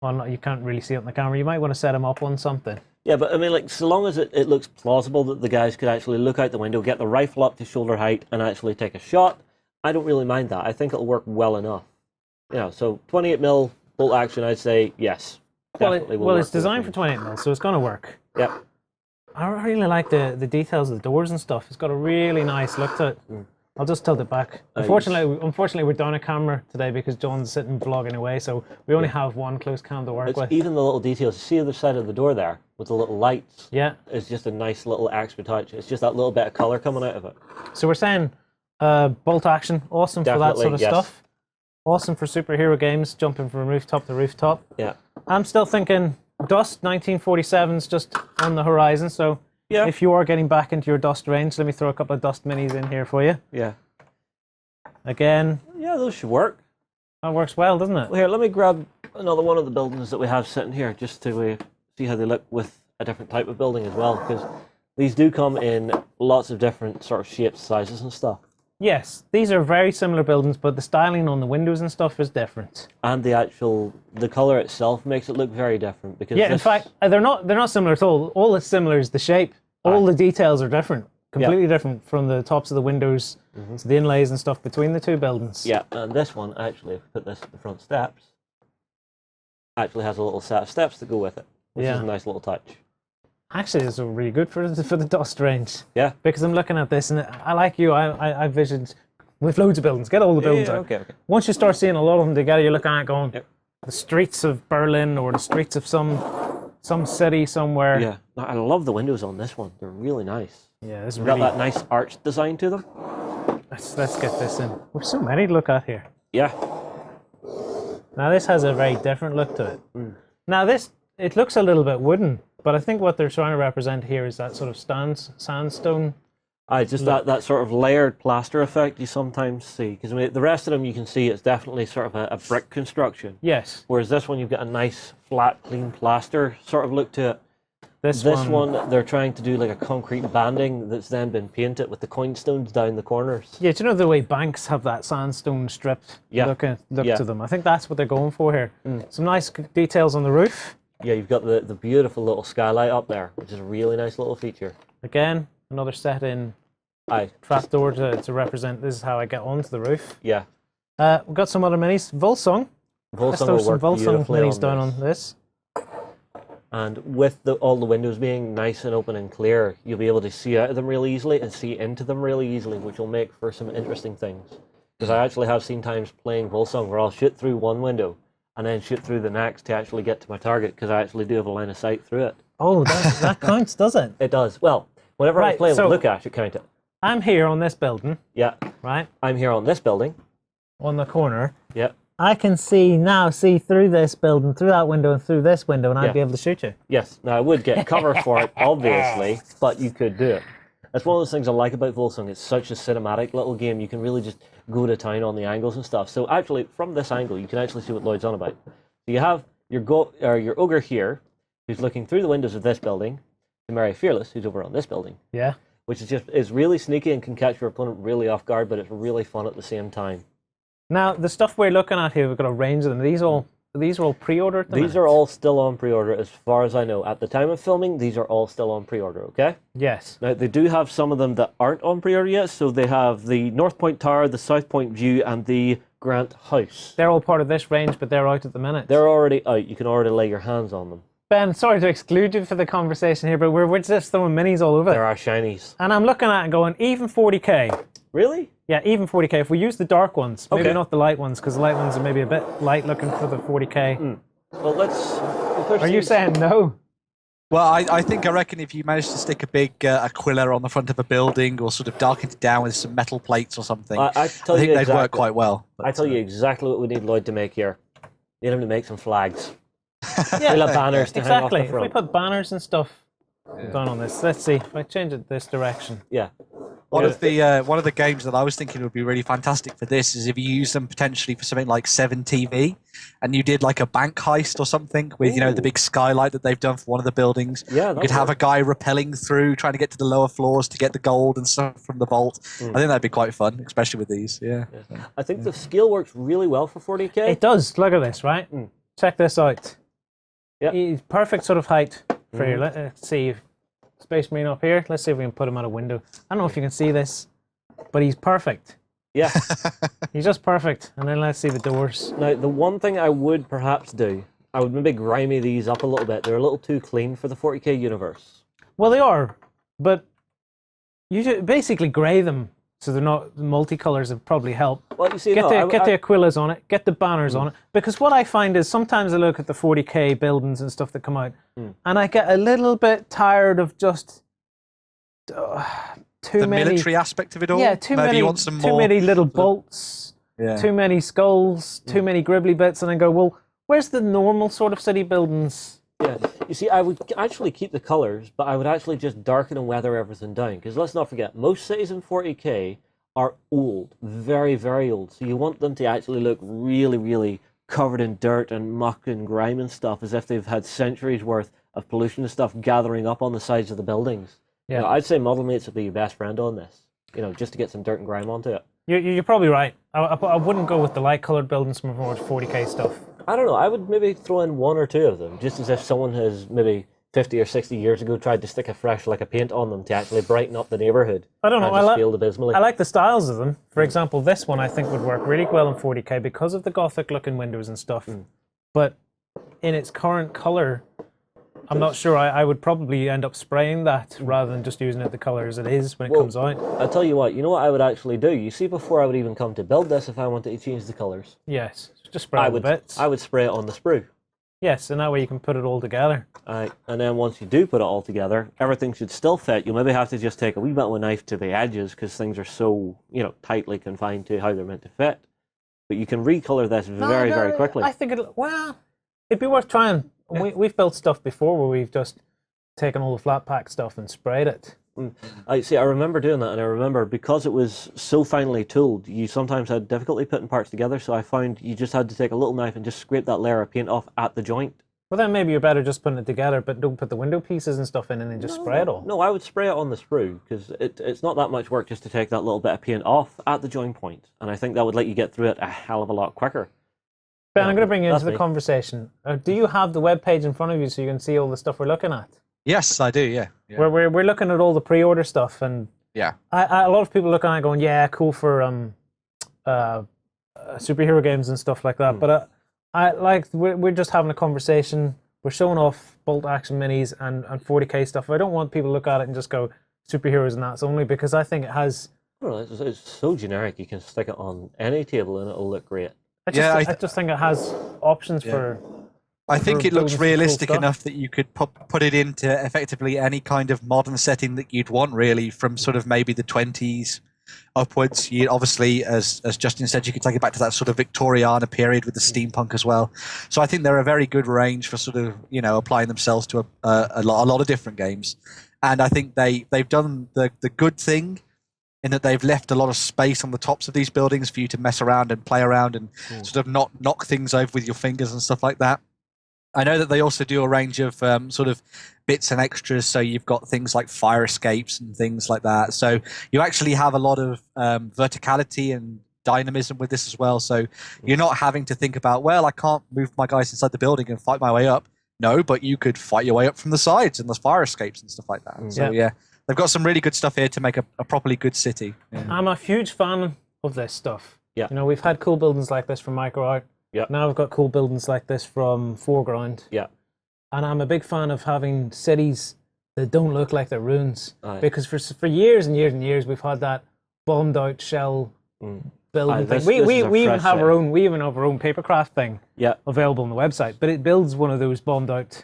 you can't really see it on the camera. You might want to set him up on something. Yeah, but I mean, like, so long as it looks plausible that the guys could actually look out the window, get the rifle up to shoulder height, and actually take a shot, I don't really mind that. I think it'll work well enough. Yeah, so 28mm bolt action, I'd say yes. Well, it's designed for 28mm, so it's going to work. Yep. I really like the details of the doors and stuff. It's got a really nice look to it. I'll just tilt it back. Unfortunately, we're down a camera today because John's sitting vlogging away, so we only have one close cam to work with. Even the little details. You see the side of the door there with the little lights? Yeah. It's just a nice little extra touch. It's just that little bit of colour coming out of it. So we're saying bolt action, awesome for that sort of stuff. Awesome for superhero games, jumping from rooftop to rooftop. Yeah. I'm still thinking Dust 1947's just on the horizon, so if you are getting back into your Dust range, let me throw a couple of Dust minis in here for you. Yeah. Again. Yeah, those should work. That works well, doesn't it? Well, here, let me grab another one of the buildings that we have sitting here just to see how they look with a different type of building as well, because these do come in lots of different sort of shapes, sizes and stuff. Yes, these are very similar buildings, but the styling on the windows and stuff is different. And the colour itself makes it look very different. Because in fact, they're not similar at all. All that's similar is the shape. All the details are different. Completely different from the tops of the windows to the inlays and stuff between the two buildings. Yeah, and this one, actually, if we put this at the front steps, actually has a little set of steps to go with it, which is a nice little touch. Actually, this is really good for the Dust range. Yeah. Because I'm looking at this, and I like you, I visioned with loads of buildings. Get all the buildings out. Okay. Once you start seeing a lot of them together, you're looking at it going, the streets of Berlin or the streets of some city somewhere. Yeah. I love the windows on this one. They're really nice. Yeah, this is They've got that nice arch design to them. Let's get this in. There's so many to look at here. Yeah. Now this has a very different look to it. Now it looks a little bit wooden, but I think what they're trying to represent here is that sort of sandstone. Just that sort of layered plaster effect you sometimes see. Because the rest of them you can see it's definitely sort of a brick construction. Yes. Whereas this one you've got a nice flat, clean plaster sort of look to it. This one they're trying to do like a concrete banding that's then been painted with the coin stones down the corners. Yeah, do you know the way banks have that sandstone stripped look to them? I think that's what they're going for here. Some nice details on the roof. Yeah, you've got the beautiful little skylight up there, which is a really nice little feature. Again, another set in trapdoor to represent this is how I get onto the roof. Yeah. We've got some other minis. Volsung. Let's throw some Volsung minis down on this. And with all the windows being nice and open and clear, you'll be able to see out of them really easily and see into them really easily, which will make for some interesting things. Because I actually have seen times playing Volsung where I'll shoot through one window and then shoot through the next to actually get to my target, because I actually do have a line of sight through it. Oh, that counts, does it? It does. Well, whenever I play with Lukash, it counted. I'm here on this building. Yeah. Right? I'm here on this building. On the corner. Yeah. I can see through this building, through that window, and through this window, and I'd be able to shoot you. Yes. Now, I would get cover for it, obviously, but you could do it. That's one of those things I like about Volsung. It's such a cinematic little game. You can really just go to town on the angles and stuff. So actually, from this angle, you can actually see what Lloyd's on about. So you have your ogre here, who's looking through the windows of this building, to Mary Fearless, who's over on this building. Yeah. Which is really sneaky and can catch your opponent really off guard, but it's really fun at the same time. Now, the stuff we're looking at here, we've got a range of them. These are all pre-order at the minute? These are all still on pre-order as far as I know. At the time of filming, these are all still on pre-order, okay? Yes. Now, they do have some of them that aren't on pre-order yet, so they have the North Point Tower, the South Point View, and the Grant House. They're all part of this range, but they're out at the minute. They're already out. You can already lay your hands on them. Ben, sorry to exclude you for the conversation here, but we're just throwing minis all over. There are shinies. And I'm looking at it going, even 40k. Really? Yeah, even 40k. If we use the dark ones, maybe not the light ones, because the light ones are maybe a bit light looking for the 40k. Well, we'll Are you saying no? Well, I reckon if you manage to stick a big Aquila on the front of a building or sort of darken it down with some metal plates or something, I think they'd work quite well. I tell you exactly what we need Lloyd to make here. We need him to make some flags. Yeah, we'll have banners to hang off the If we front. put banners and stuff down on this, let's see. If I change it this direction. Yeah. One of the games that I was thinking would be really fantastic for this is if you use them potentially for something like 7TV, and you did like a bank heist or something with the big skylight that they've done for one of the buildings. Yeah, you could have a guy rappelling through, trying to get to the lower floors to get the gold and stuff from the vault. I think that'd be quite fun, especially with these. Yeah. I think the scale works really well for 40k. It does. Look at this, right? Check this out. Yeah. He's perfect sort of height for here. Let's see. Space Marine up here. Let's see if we can put him at a window. I don't know if you can see this, but he's perfect. Yeah. He's just perfect. And then let's see the doors. Now, the one thing I would perhaps do, I would maybe grimy these up a little bit. They're a little too clean for the 40k universe. Well, they are, but you should basically grey them so they're not multicolors have probably helped. Well, you see, Get the Aquilas on it, get the banners on it. Because what I find is sometimes I look at the 40k buildings and stuff that come out, and I get a little bit tired of just too The many military aspect of it all. Yeah, too Maybe many. you want some too more many little bolts. Yeah. Too many skulls. Too many gribbly bits, and I go, well, where's the normal sort of city buildings? Yeah, you see, I would actually keep the colours, but I would actually just darken and weather everything down. Because let's not forget, most cities in 40k are old, very, very old. So you want them to actually look really, really covered in dirt and muck and grime and stuff, as if they've had centuries worth of pollution and stuff gathering up on the sides of the buildings. Yeah, You know, I'd say model mates would be your best friend on this. You know, just to get some dirt and grime onto it. you're probably right. I wouldn't go with the light coloured buildings from more 40k stuff. I don't know. I would maybe throw in one or two of them, just as if someone has maybe 50 or 60 years ago tried to stick a fresh lick of paint on them to actually brighten up the neighbourhood. I don't know. And just failed abysmally. I like the styles of them. For example, this one I think would work really well in 40k because of the gothic looking windows and stuff. But in its current colour, I'm not sure. I would probably end up spraying that rather than just using it the colour as it is when it comes out. I'll tell you what I would actually do? You see, before I would even come to build this, if I wanted to change the colours, Yes, just spray all the bits. I would spray it on the sprue. Yes, and that way you can put it all together. And then once you do put it all together, everything should still fit. You'll maybe have to just take a wee bit of a knife to the edges because things are so, tightly confined to how they're meant to fit. But you can recolor this very, very quickly. I think it'd be worth trying. We've built stuff before where we've just taken all the flat pack stuff and sprayed it. I remember doing that, and I remember because it was so finely tooled, you sometimes had difficulty putting parts together, so I found you just had to take a little knife and just scrape that layer of paint off at the joint. Well, then maybe you're better just putting it together, but don't put the window pieces and stuff in and then just spray it all. No, I would spray it on the sprue, because it's not that much work just to take that little bit of paint off at the joint point, and I think that would let you get through it a hell of a lot quicker. Ben, I'm going to bring you into the conversation. Do you have the web page in front of you so you can see all the stuff we're looking at? Yes, I do. Yeah. We're looking at all the pre-order stuff, and Yeah. a lot of people look at it going, yeah, cool for superhero games and stuff like that. But we're just having a conversation. We're showing off bolt action minis and 40k stuff. I don't want people to look at it and just go superheroes and that's only because I think it has. Well, it's so generic. You can stick it on any table and it'll look great. I just think it has options for. I think it looks building some realistic cool stuff. enough that you could put it into effectively any kind of modern setting that you'd want, really, from sort of maybe the 20s upwards. You obviously, as Justin said, you could take it back to that sort of Victoriana period with the steampunk as well. So I think they're a very good range for sort of applying themselves to a lot of different games. And I think they've done the good thing in that they've left a lot of space on the tops of these buildings for you to mess around and play around and sort of not knock things over with your fingers and stuff like that. I know that they also do a range of sort of bits and extras, so you've got things like fire escapes and things like that. So you actually have a lot of verticality and dynamism with this as well. So you're not having to think about, well, I can't move my guys inside the building and fight my way up. No, but you could fight your way up from the sides and there's fire escapes and stuff like that. So yeah, they've got some really good stuff here to make a properly good city. Yeah. I'm a huge fan of this stuff. Yeah. We've had cool buildings like this from Micro Art. Yeah. Now we've got cool buildings like this from 4Ground. Yeah. And I'm a big fan of having cities that don't look like they're ruins. Aye. Because for years and years and years we've had that bombed out shell building thing. We even have our own papercraft thing available on the website. But it builds one of those bombed out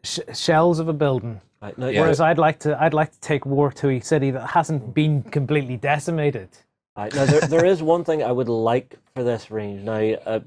shells of a building. Right. No, Whereas I'd like to take war to a city that hasn't been completely decimated. Now, there is one thing I would like for this range. Now,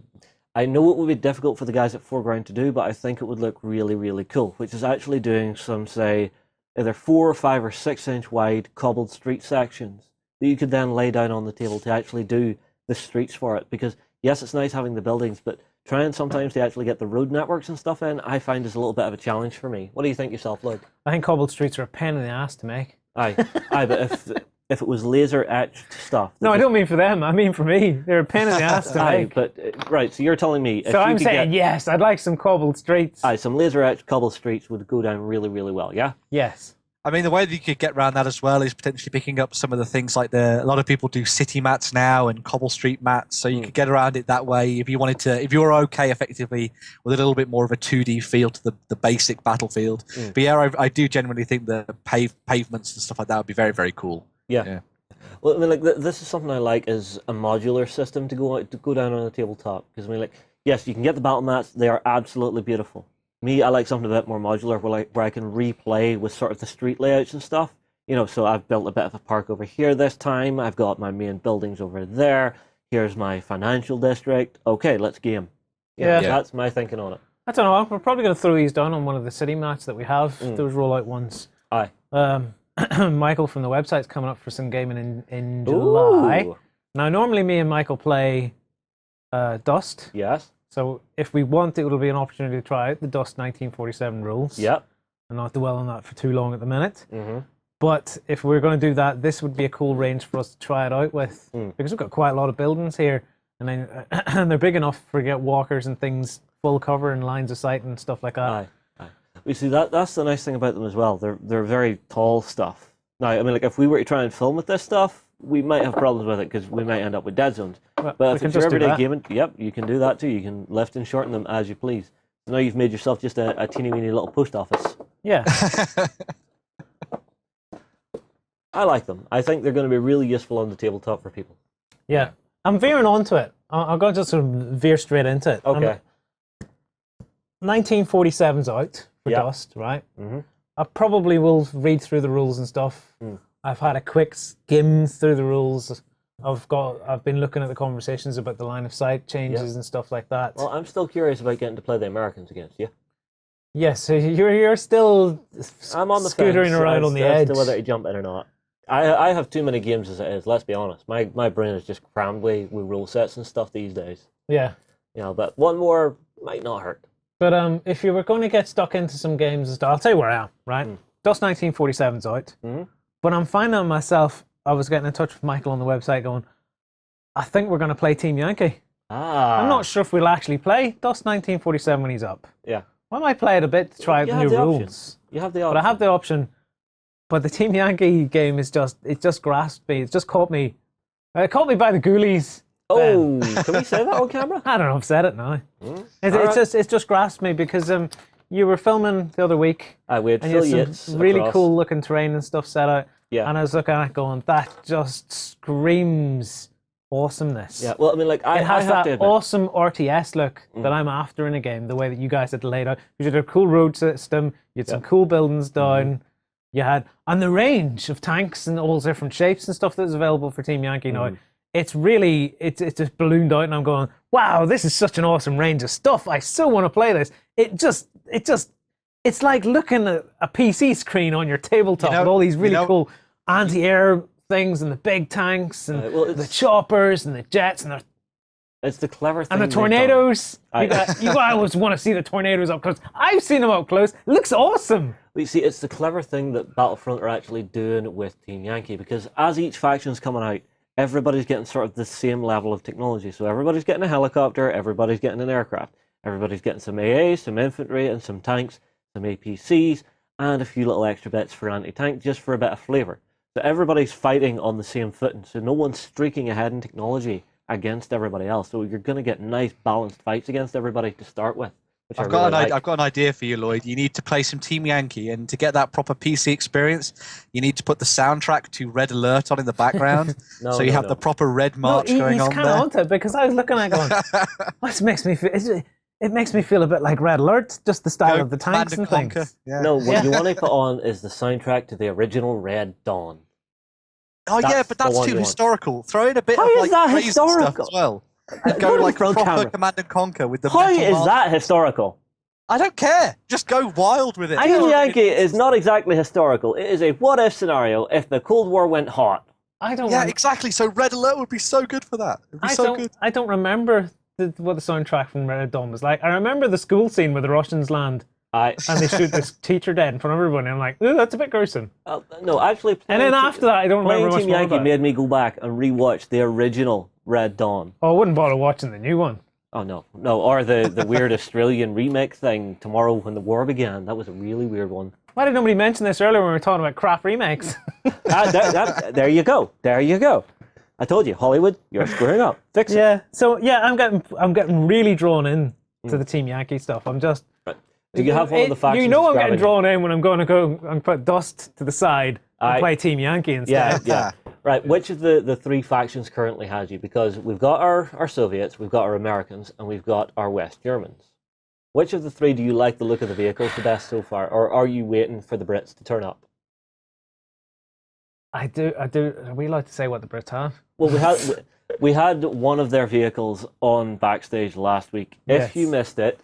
I know it would be difficult for the guys at 4Ground to do, but I think it would look really, really cool, which is actually doing some, say, either 4 or 5 or 6 inch wide cobbled street sections that you could then lay down on the table to actually do the streets for it. Because, yes, it's nice having the buildings, but trying sometimes to actually get the road networks and stuff in, I find is a little bit of a challenge for me. What do you think yourself, Lloyd? I think cobbled streets are a pain in the ass to make. Aye, but if it was laser etched stuff. No, I don't mean for them. I mean for me. They're a pain in the ass to make. But right. So you're telling me. So I'm saying yes. I'd like some cobbled streets. Aye, some laser etched cobbled streets would go down really, really well. Yeah. Yes. I mean, the way that you could get around that as well is potentially picking up some of the things like a lot of people do city mats now and cobble street mats, so you could get around it that way if you wanted to. If you're okay, effectively, with a little bit more of a 2D feel to the basic battlefield. But yeah, I do genuinely think the pavements and stuff like that would be very, very cool. Yeah. Well, I mean, like this is something I like is a modular system to go down on the tabletop, because I mean, like, yes, you can get the battle mats; they are absolutely beautiful. Me, I like something a bit more modular, where I can replay with sort of the street layouts and stuff. You know, so I've built a bit of a park over here this time. I've got my main buildings over there. Here's my financial district. Okay, let's game. Yeah. That's my thinking on it. I don't know. We're probably going to throw these down on one of the city mats that we have. Those rollout ones. Aye. Michael from the website's coming up for some gaming in July. Ooh. Now, normally me and Michael play Dust. Yes. So if we want, it will be an opportunity to try out the Dust 1947 rules. Yep. And not dwell on that for too long at the minute. Mm-hmm. But if we're going to do that, this would be a cool range for us to try it out with. Because we've got quite a lot of buildings here. And then and they're big enough for get walkers and things, full cover and lines of sight and stuff like that. Aye. You see, that's the nice thing about them as well. They're very tall stuff. Now, I mean, like, if we were to try and film with this stuff, we might have problems with it because we might end up with dead zones. But if it's your everyday gaming, yep, you can do that too. You can lift and shorten them as you please. So now you've made yourself just a teeny weeny little post office. Yeah. I like them. I think they're going to be really useful on the tabletop for people. Yeah. I'm veering onto it. I'm going to just sort of veer straight into it. Okay. 1947's out for Dust, right? Mm-hmm. I probably will read through the rules and stuff. I've had a quick skim through the rules. I've been looking at the conversations about the line of sight changes and stuff like that. Well, I'm still curious about getting to play the Americans against you. Yes, so you're still I'm on the scootering fence. around on the edge. Still whether to jump in or not. I have too many games as it is. Let's be honest. My brain is just crammed with rule sets and stuff these days. Yeah. You know, but one more might not hurt. But if you were going to get stuck into some games and stuff, I'll tell you where I am, right? Dust 1947's out. But I'm finding myself, I was getting in touch with Michael on the website going, I think we're going to play Team Yankee. I'm not sure if we'll actually play Dust 1947 when he's up. Yeah. I might play it a bit to try out the new rules. You have the option. But I have the option. But the Team Yankee game is just grasped me. It's just caught me. It caught me by the ghoulies. Oh, can we say that on camera? I don't know. I've said it now. It's just grasped me because you were filming the other week. We had and you had some really across. cool looking terrain and stuff set out. Yeah. And I was looking at it going, that just screams awesomeness. Yeah. Well, I mean, like It has have to that admit, awesome RTS look that I'm after in a game. The way that you guys had laid out. You had a cool road system. You had some cool buildings down. You had, and the range of tanks and all different shapes and stuff that was available for Team Yankee now. It's really, it's just ballooned out, and I'm going, wow, this is such an awesome range of stuff. I so want to play this. It's like looking at a PC screen on your tabletop with all these really cool anti-air things and the big tanks and the choppers and the jets and it's the clever thing. and the tornadoes. You guys want to see the tornadoes up close. I've seen them up close. It looks awesome. But you see, it's the clever thing that Battlefront are actually doing with Team Yankee, because as each faction's coming out, everybody's getting sort of the same level of technology. So everybody's getting a helicopter, everybody's getting an aircraft, everybody's getting some AA, some infantry, and some tanks, some APCs, and a few little extra bits for anti-tank, just for a bit of flavour. So everybody's fighting on the same footing, so no one's streaking ahead in technology against everybody else. So you're going to get nice, balanced fights against everybody to start with. I've got an idea for you, Lloyd. You need to play some Team Yankee, and to get that proper PC experience, you need to put the soundtrack to Red Alert on in the background, so you have the proper Red March going on he's kind of onto it, because I was looking at it going, this makes me feel. It makes me feel a bit like Red Alert, just the style of the tanks and things. Yeah. No, what you want to put on is the soundtrack to the original Red Dawn. Oh yeah, but that's too historical. Throw in a bit How of is like that crazy historical? stuff as well. And go like proper camera. Command and Conquer with the. How metal is mask. that historical? I don't care. Just go wild with it. Team Yankee is not exactly historical. It is a what-if scenario if the Cold War went hot. Exactly. So Red Alert would be so good for that. It'd be so good. I don't remember what the soundtrack from Red Dawn was like. I remember the school scene where the Russians land and they shoot this teacher dead in front of everyone. And I'm like, ooh, that's a bit gruesome. No, actually. And then after that, I don't remember much Team more Yankee about it. made me go back and rewatch the original Red Dawn. Oh, I wouldn't bother watching the new one. Oh no, or the weird Australian remake thing, Tomorrow When the War Began. That was a really weird one. Why did nobody mention this earlier when we were talking about crap remakes? There you go. There you go. I told you, Hollywood, you're screwing up. Fix it. Yeah. So yeah, I'm getting really drawn in to the Team Yankee stuff. I'm just. Do you have one of the factions? You know I'm getting drawn in when I'm going to go and put Dust to the side and play Team Yankee instead. Yeah. Right, which of the three factions currently has you? Because we've got our Soviets, we've got our Americans, and we've got our West Germans. Which of the three do you like the look of the vehicles the best so far, or are you waiting for the Brits to turn up? I do. Are we allowed to say what the Brits have? Well, we had one of their vehicles on backstage last week. If you missed it,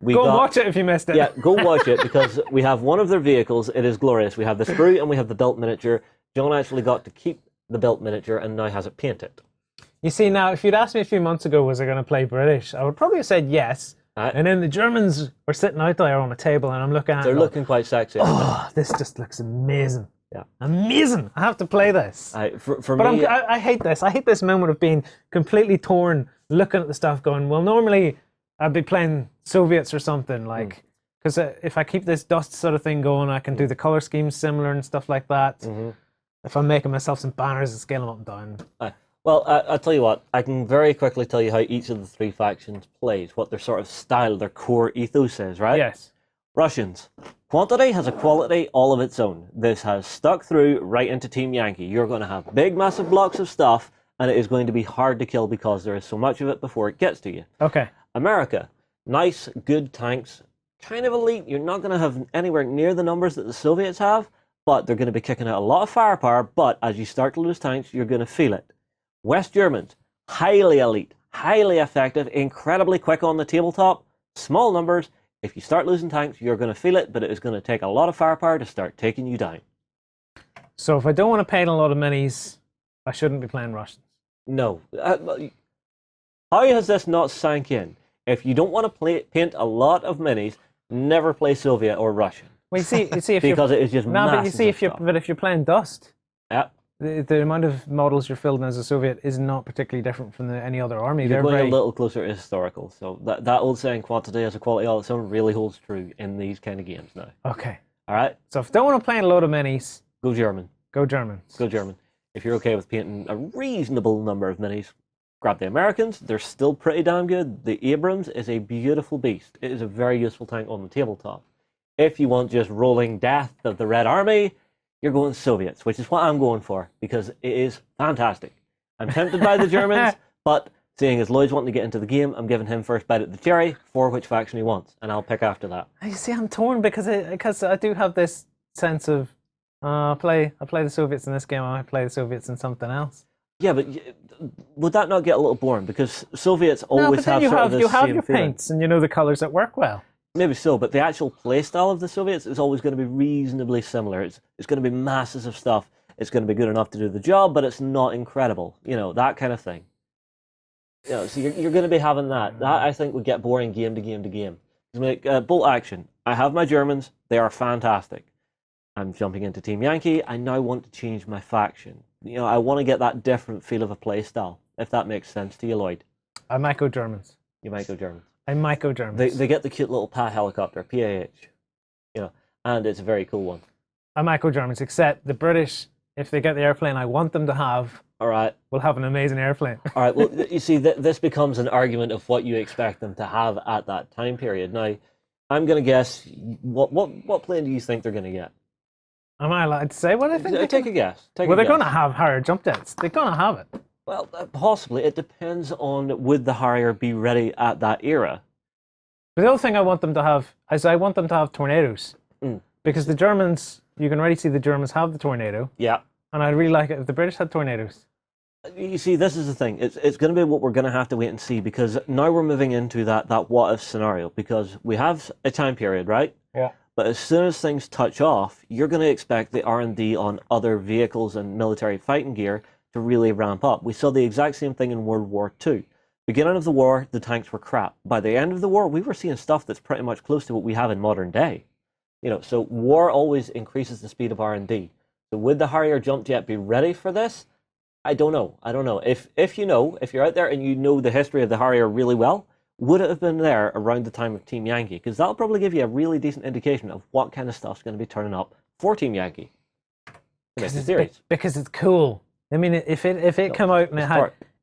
go and watch it if you missed it. Yeah, go watch it, because we have one of their vehicles. It is glorious. We have the sprue and we have the built miniature. John actually got to keep the built miniature and now has it painted. You see, now, if you'd asked me a few months ago, was I going to play British, I would probably have said yes. Right. And then the Germans were sitting out there on a table, and I'm looking at it. They're looking quite sexy. Oh, this just looks amazing. Yeah. Amazing. I have to play this. For But me, I hate this. I hate this moment of being completely torn, looking at the stuff going, well, normally I'd be playing Soviets or something, like, because if I keep this dust sort of thing going, I can do the color schemes similar and stuff like that. If I'm making myself some banners and scale them up and down. Well, I'll tell you what, I can very quickly tell you how each of the three factions plays, what their sort of style, their core ethos is, right? Yes. Russians. Quantity has a quality all of its own. This has stuck through right into Team Yankee. You're going to have big, massive blocks of stuff, and it is going to be hard to kill because there is so much of it before it gets to you. Okay. America. Nice, good tanks. Kind of elite. You're not going to have anywhere near the numbers that the Soviets have, but they're going to be kicking out a lot of firepower, but as you start to lose tanks, you're going to feel it. West Germans. Highly elite, highly effective, incredibly quick on the tabletop, small numbers. If you start losing tanks, you're going to feel it, but it is going to take a lot of firepower to start taking you down. So if I don't want to paint a lot of minis, I shouldn't be playing Russians. No. How has this not sank in? If you don't want to paint a lot of minis, never play Soviet or Russian. Well, you see if because it is just but you see, if stuff. you're playing Dust, Yeah. the amount of models you're fielding as a Soviet is not particularly different from any other army. You're They're going very... a little closer to historical. So that old saying, quantity has a quality all its own, really holds true in these kind of games now. Okay. All right? So if I don't want to play a load of minis, Go German. go Germans. Go German. If you're okay with painting a reasonable number of minis, grab the Americans. They're still pretty damn good. The Abrams is a beautiful beast. It is a very useful tank on the tabletop. If you want just rolling death of the Red Army, you're going Soviets, which is what I'm going for, because it is fantastic. I'm tempted by the Germans, but seeing as Lloyd's wanting to get into the game, I'm giving him first bite at the cherry for which faction he wants, and I'll pick after that. You see, I'm torn because I do have this sense of I play the Soviets in this game, I might play the Soviets in something else. Yeah, but would that not get a little boring? Because Soviets always have you sort of this you have same your feeling. paints and you know the colors that work well. Maybe so, but the actual play style of the Soviets is always going to be reasonably similar. It's going to be masses of stuff. It's going to be good enough to do the job, but it's not incredible. You know, that kind of thing. You know, so you're going to be having that. That, I think, would get boring game to game to game. Bolt action. I have my Germans. They are fantastic. I'm jumping into Team Yankee. I now want to change my faction. You know, I want to get that different feel of a play style, if that makes sense to you, Lloyd. I might go Germans. You might go Germans. I might go Germans. They get the cute little PA helicopter, PAH, you know, and it's a very cool one. I might go Germans, except the British, if they get the airplane I want them to have, All right. will have an amazing airplane. All right. Well, you see, this becomes an argument of what you expect them to have at that time period. Now, I'm going to guess, what plane do you think they're going to get? Am I allowed to say what I think? Take a guess. They're going to have higher jump jets. They're going to have it. Well, possibly. It depends on would the Harrier be ready at that era. But the other thing I want them to have is I want them to have tornadoes. Because the Germans, you can already see the Germans have the tornado. Yeah. And I'd really like it if the British had tornadoes. You see, this is the thing. It's going to be what we're going to have to wait and see, because now we're moving into that what-if scenario, because we have a time period, right? Yeah. But as soon as things touch off, you're going to expect the R&D on other vehicles and military fighting gear to really ramp up. We saw the exact same thing in World War II. Beginning of the war, the tanks were crap. By the end of the war, we were seeing stuff that's pretty much close to what we have in modern day. You know, so war always increases the speed of R&D. So would the Harrier jump jet be ready for this? I don't know. If you're out there and you know the history of the Harrier really well, would it have been there around the time of Team Yankee? Because that'll probably give you a really decent indication of what kind of stuff's going to be turning up for Team Yankee. Because it's cool. I mean, if it come out and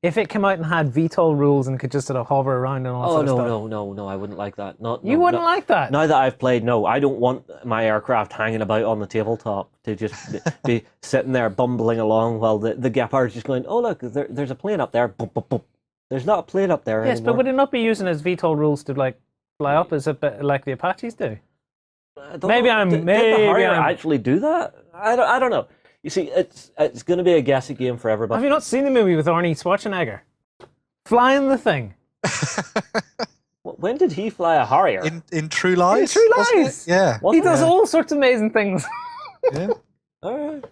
if it came out and had VTOL rules and could just sort of hover around and all Oh sort of stuff. no! I wouldn't like that. You wouldn't like that. Now that I've played, no, I don't want my aircraft hanging about on the tabletop to just be sitting there bumbling along while the Gepard's just going, oh look, there's a plane up there. Boom, boom, boom. There's not a plane up there Yes, anymore. but would it not be using its VTOL rules to like fly up as a bit like the Apaches do? Maybe I'm. Did the Harrier actually do that? I don't know. You see, it's going to be a guessing game for everybody. Have you not seen the movie with Arnie Schwarzenegger? Flying the thing. When did he fly a Harrier? In True Lies? In True wasn't it? Lies. Yeah. He does all sorts of amazing things. Yeah. All right.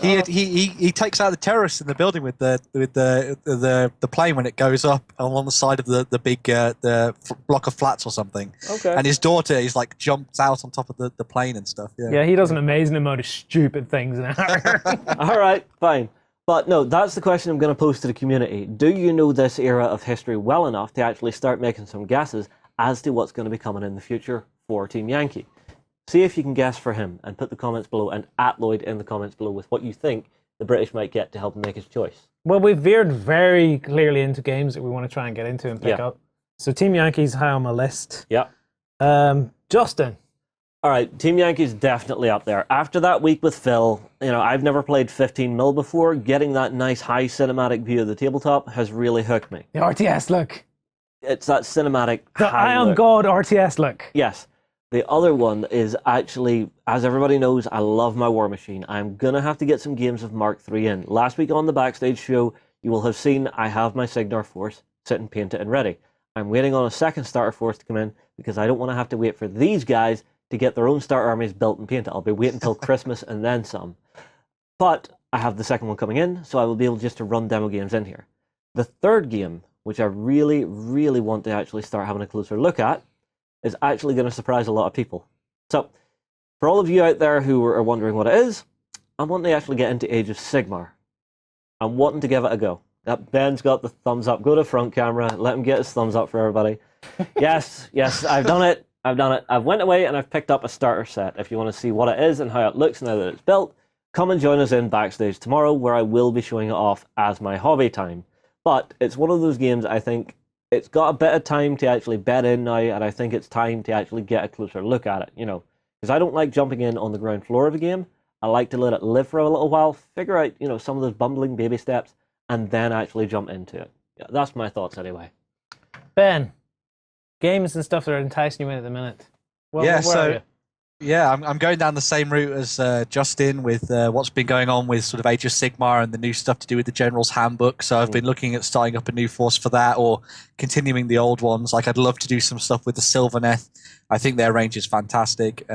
He takes out the terrorists in the building with the plane when it goes up along the side of the big block of flats or something. Okay. And his daughter is like jumps out on top of the plane and stuff. Yeah. Yeah, he does an amazing amount of stupid things in Harrier. All right, fine. But no, that's the question I'm going to pose to the community. Do you know this era of history well enough to actually start making some guesses as to what's going to be coming in the future for Team Yankee? See if you can guess for him and put the comments below and at Lloyd in the comments below with what you think the British might get to help him make his choice. Well, we've veered very clearly into games that we want to try and get into and pick up. So Team Yankee's high on my list. Yeah. Justin. All right, Team Yankee's definitely up there. After that week with Phil, I've never played 15 mil before. Getting that nice high cinematic view of the tabletop has really hooked me. The RTS look. It's that cinematic The high Iron look. God RTS look. Yes. The other one is actually, as everybody knows, I love my War Machine. I'm going to have to get some games of Mark III in. Last week on the Backstage show, you will have seen I have my Signar Force sitting painted and ready. I'm waiting on a second starter force to come in because I don't want to have to wait for these guys to get their own starter armies built and painted. I'll be waiting until Christmas and then some. But I have the second one coming in, so I will be able just to run demo games in here. The third game, which I really, really want to actually start having a closer look at, is actually going to surprise a lot of people. So, for all of you out there who are wondering what it is, I'm wanting to actually get into Age of Sigmar. I'm wanting to give it a go. Ben's got the thumbs up. Go to front camera. Let him get his thumbs up for everybody. Yes, I've done it. I've went away and I've picked up a starter set. If you want to see what it is and how it looks now that it's built, come and join us in Backstage tomorrow where I will be showing it off as my hobby time. But it's one of those games I think it's got a bit of time to actually bed in now, and I think it's time to actually get a closer look at it, because I don't like jumping in on the ground floor of a game. I like to let it live for a little while, figure out, some of those bumbling baby steps, and then actually jump into it. Yeah, that's my thoughts anyway. Ben, games and stuff that are enticing you in at the minute. Where are you? Yeah, I'm going down the same route as Justin with what's been going on with sort of Age of Sigmar and the new stuff to do with the General's Handbook. So I've been looking at starting up a new force for that or continuing the old ones. Like I'd love to do some stuff with the Sylvaneth. I think their range is fantastic.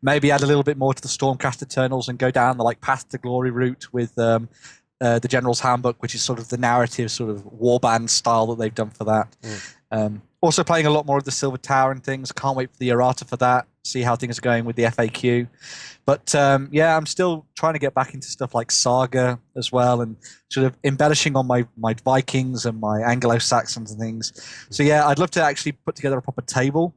Maybe add a little bit more to the Stormcast Eternals and go down the Path to Glory route with the General's Handbook, which is sort of the narrative sort of warband style that they've done for that. Also playing a lot more of the Silver Tower and things. Can't wait for the errata for that. See how things are going with the FAQ. But I'm still trying to get back into stuff like Saga as well and sort of embellishing on my Vikings and my Anglo-Saxons and things. So I'd love to actually put together a proper table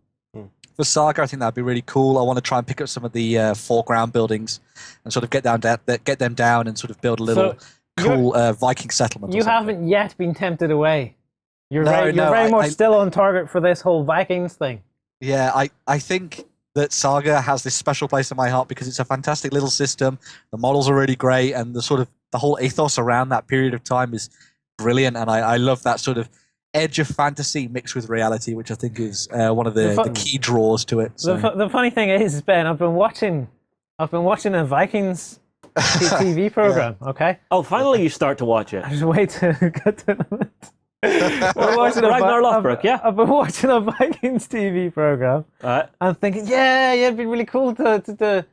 for Saga. I think that'd be really cool. I want to try and pick up some of the 4Ground buildings and sort of get them down and sort of build a little cool Viking settlement. You haven't yet been tempted away. You're very I much still on target for this whole Vikings thing. Yeah, I think that Saga has this special place in my heart because it's a fantastic little system. The models are really great, and the whole ethos around that period of time is brilliant. And I love that sort of edge of fantasy mixed with reality, which I think is one of the key draws to it. So. The funny thing is, Ben, I've been watching a Vikings TV program. Okay. Oh, finally you start to watch it. I just wait to get to it. Ragnar Lothbrok, yeah. I've been watching a Vikings TV program. I'm thinking, it'd be really cool to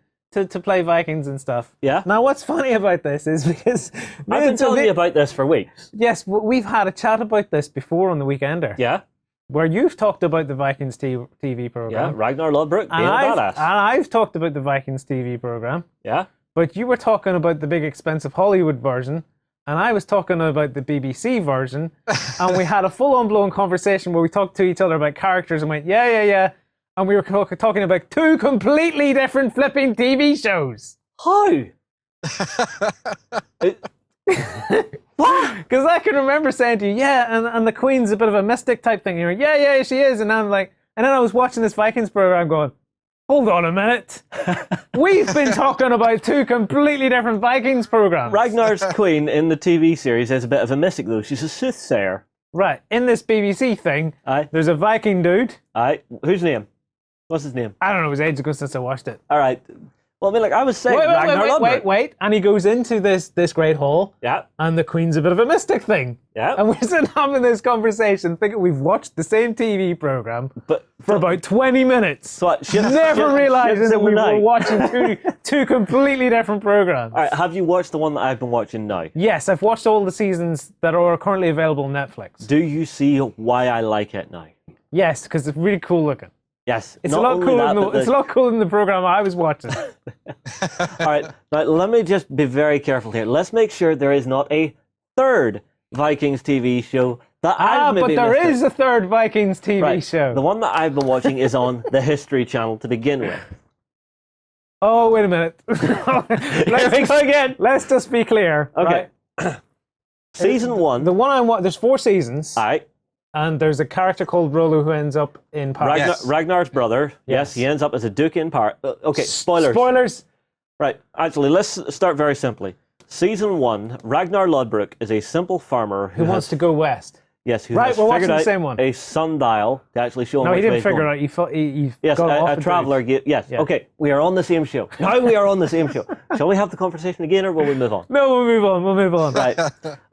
play Vikings and stuff. Yeah. Now, what's funny about this is because I've been telling you about this for weeks. Yes, we've had a chat about this before on the Weekender. Yeah. Where you've talked about the Vikings TV program. Yeah, Ragnar Lothbrok being a badass. And I've talked about the Vikings TV program. Yeah. But you were talking about the big expensive Hollywood version. And I was talking about the BBC version, and we had a full-on blown conversation where we talked to each other about characters and went, yeah. And we were talking about two completely different flipping TV shows. How? Because I can remember saying to you, yeah, and the Queen's a bit of a mystic type thing. You're like, yeah, she is. And I'm like, and then I was watching this Vikings program going, hold on a minute. We've been talking about two completely different Vikings programs. Ragnar's queen in the TV series is a bit of a mystic, though. She's a soothsayer. Right. In this BBC thing, Aye. there's a Viking dude. Aye. Whose name? What's his name? I don't know. It was ages ago since I watched it. All right. Well, I mean, like I was saying, Ragnar Lodbrok. Wait. And he goes into this great hall. Yeah. And the Queen's a bit of a mystic thing. Yeah. And we're sitting having this conversation thinking we've watched the same TV program for about 20 minutes. So what, never realizing that we were watching two completely different programs. All right, have you watched the one that I've been watching now? Yes, I've watched all the seasons that are currently available on Netflix. Do you see why I like it now? Yes, because it's really cool looking. Yes. It's a lot cooler. It's a lot cooler than the program I was watching. All right, now let me just be very careful here. Let's make sure there is not a third Vikings TV show that I've maybe but there missed is a third Vikings TV show. The one that I've been watching is on the History Channel to begin with. Oh, wait a minute. Let's just be clear. Okay. Right? Season 1. The one I watched, there's 4 seasons. All right. And there's a character called Rollo who ends up in Paris. Yes. Ragnar's brother. Yes, he ends up as a duke in Paris. Okay, spoilers. Spoilers. Right, actually, let's start very simply. Season 1, Ragnar Lodbrok is a simple farmer Who wants to go west. Yes, who Right, has we're watching figured the out same one. a sundial to actually show him No, he which way didn't he's figure going. it out. He Yes, got off a the traveller. Yes, Yeah. okay, we are on the same show. Now we are on the same show. Shall we have the conversation again, or will we move on? No, we'll move on. Right.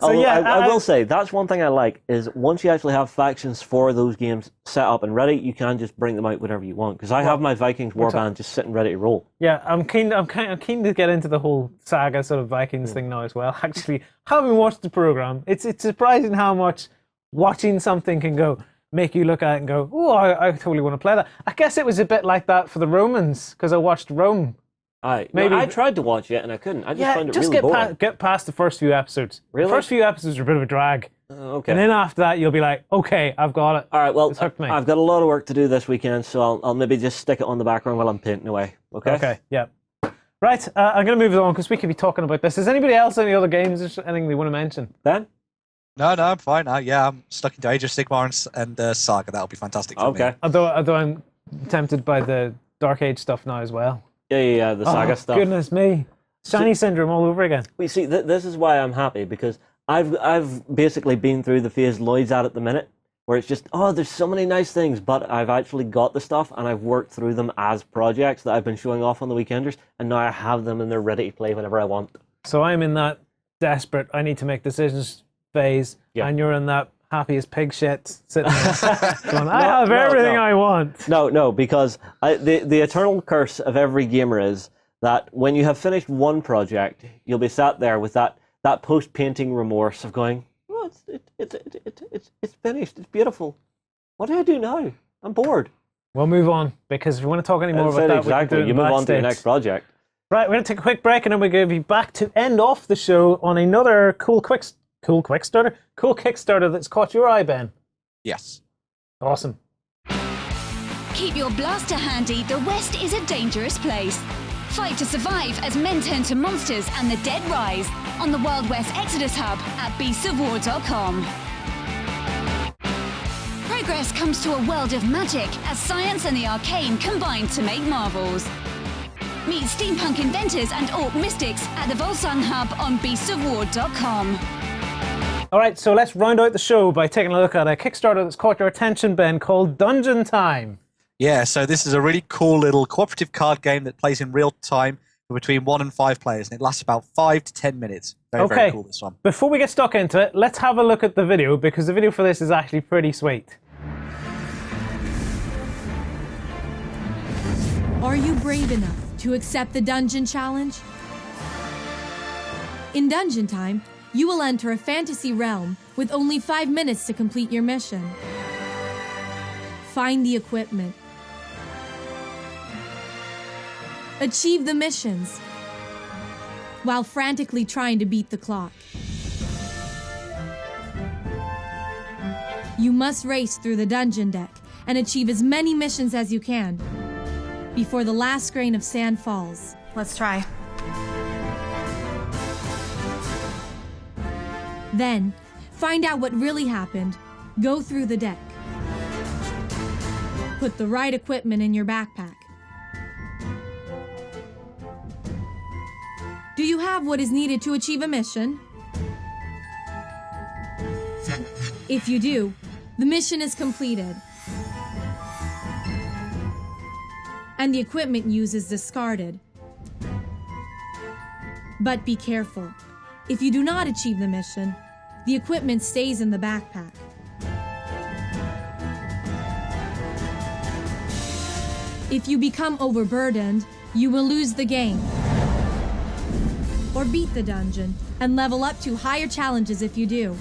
Although I will say, that's one thing I like, is once you actually have factions for those games set up and ready, you can just bring them out whenever you want. Because I have my Vikings warband just sitting ready to roll. Yeah, I'm keen to get into the whole saga sort of Vikings thing now as well. Actually, having watched the program, it's surprising how much watching something can make you look at it and go, oh, I totally want to play that. I guess it was a bit like that for the Romans, because I watched Rome. Maybe I tried to watch it and I couldn't. I just found it really boring. Get past the first few episodes. Really? The first few episodes are a bit of a drag. Okay. And then after that, you'll be like, okay, I've got it. All right, well, It's hooked me. I've got a lot of work to do this weekend, so I'll maybe just stick it on the background while I'm painting away. Okay? Okay, yeah. Right, I'm going to move it on because we could be talking about this. Is anybody else any other games or anything they want to mention? Ben? No, I'm fine. I'm stuck into Age of Sigmar and Saga. That'll be fantastic for me. Okay. Although I'm tempted by the Dark Age stuff now as well. Yeah, the Saga stuff. Goodness me. Shiny syndrome all over again. You see, this is why I'm happy, because I've basically been through the phase Lloyd's at the minute, where it's just, there's so many nice things, but I've actually got the stuff and I've worked through them as projects that I've been showing off on the weekenders, and now I have them and they're ready to play whenever I want. So I'm in that desperate, I need to make decisions phase, and you're in that happy as pig shit sitting there going, I have everything I want. No, because the eternal curse of every gamer is that when you have finished one project, you'll be sat there with that post-painting remorse of going, it's finished, it's beautiful. What do I do now? I'm bored. We'll move on, because if we want to talk any more about that, exactly. we can do it You move on to the next project. Right, we're going to take a quick break, and then we're going to be back to end off the show on another cool Kickstarter that's caught your eye, Ben. Yes. Awesome. Keep your blaster handy, the West is a dangerous place. Fight to survive as men turn to monsters and the dead rise on the Wild West Exodus Hub at beastsofwar.com. Progress comes to a world of magic as science and the arcane combine to make marvels. Meet steampunk inventors and orc mystics at the Volsung Hub on beastsofwar.com. All right, so let's round out the show by taking a look at a Kickstarter that's caught your attention, Ben, called Dungeon Time. Yeah, so this is a really cool little cooperative card game that plays in real time for between 1 and 5 players, and it lasts about 5 to 10 minutes. Very cool, this one. Before we get stuck into it, let's have a look at the video, because the video for this is actually pretty sweet. Are you brave enough to accept the dungeon challenge? In Dungeon Time, you will enter a fantasy realm with only 5 minutes to complete your mission. Find the equipment. Achieve the missions while frantically trying to beat the clock. You must race through the dungeon deck and achieve as many missions as you can before the last grain of sand falls. Let's try. Then, find out what really happened. Go through the deck. Put the right equipment in your backpack. Do you have what is needed to achieve a mission? If you do, the mission is completed. And the equipment used is discarded. But be careful. If you do not achieve the mission, the equipment stays in the backpack. If you become overburdened, you will lose the game. Or beat the dungeon and level up to higher challenges if you do.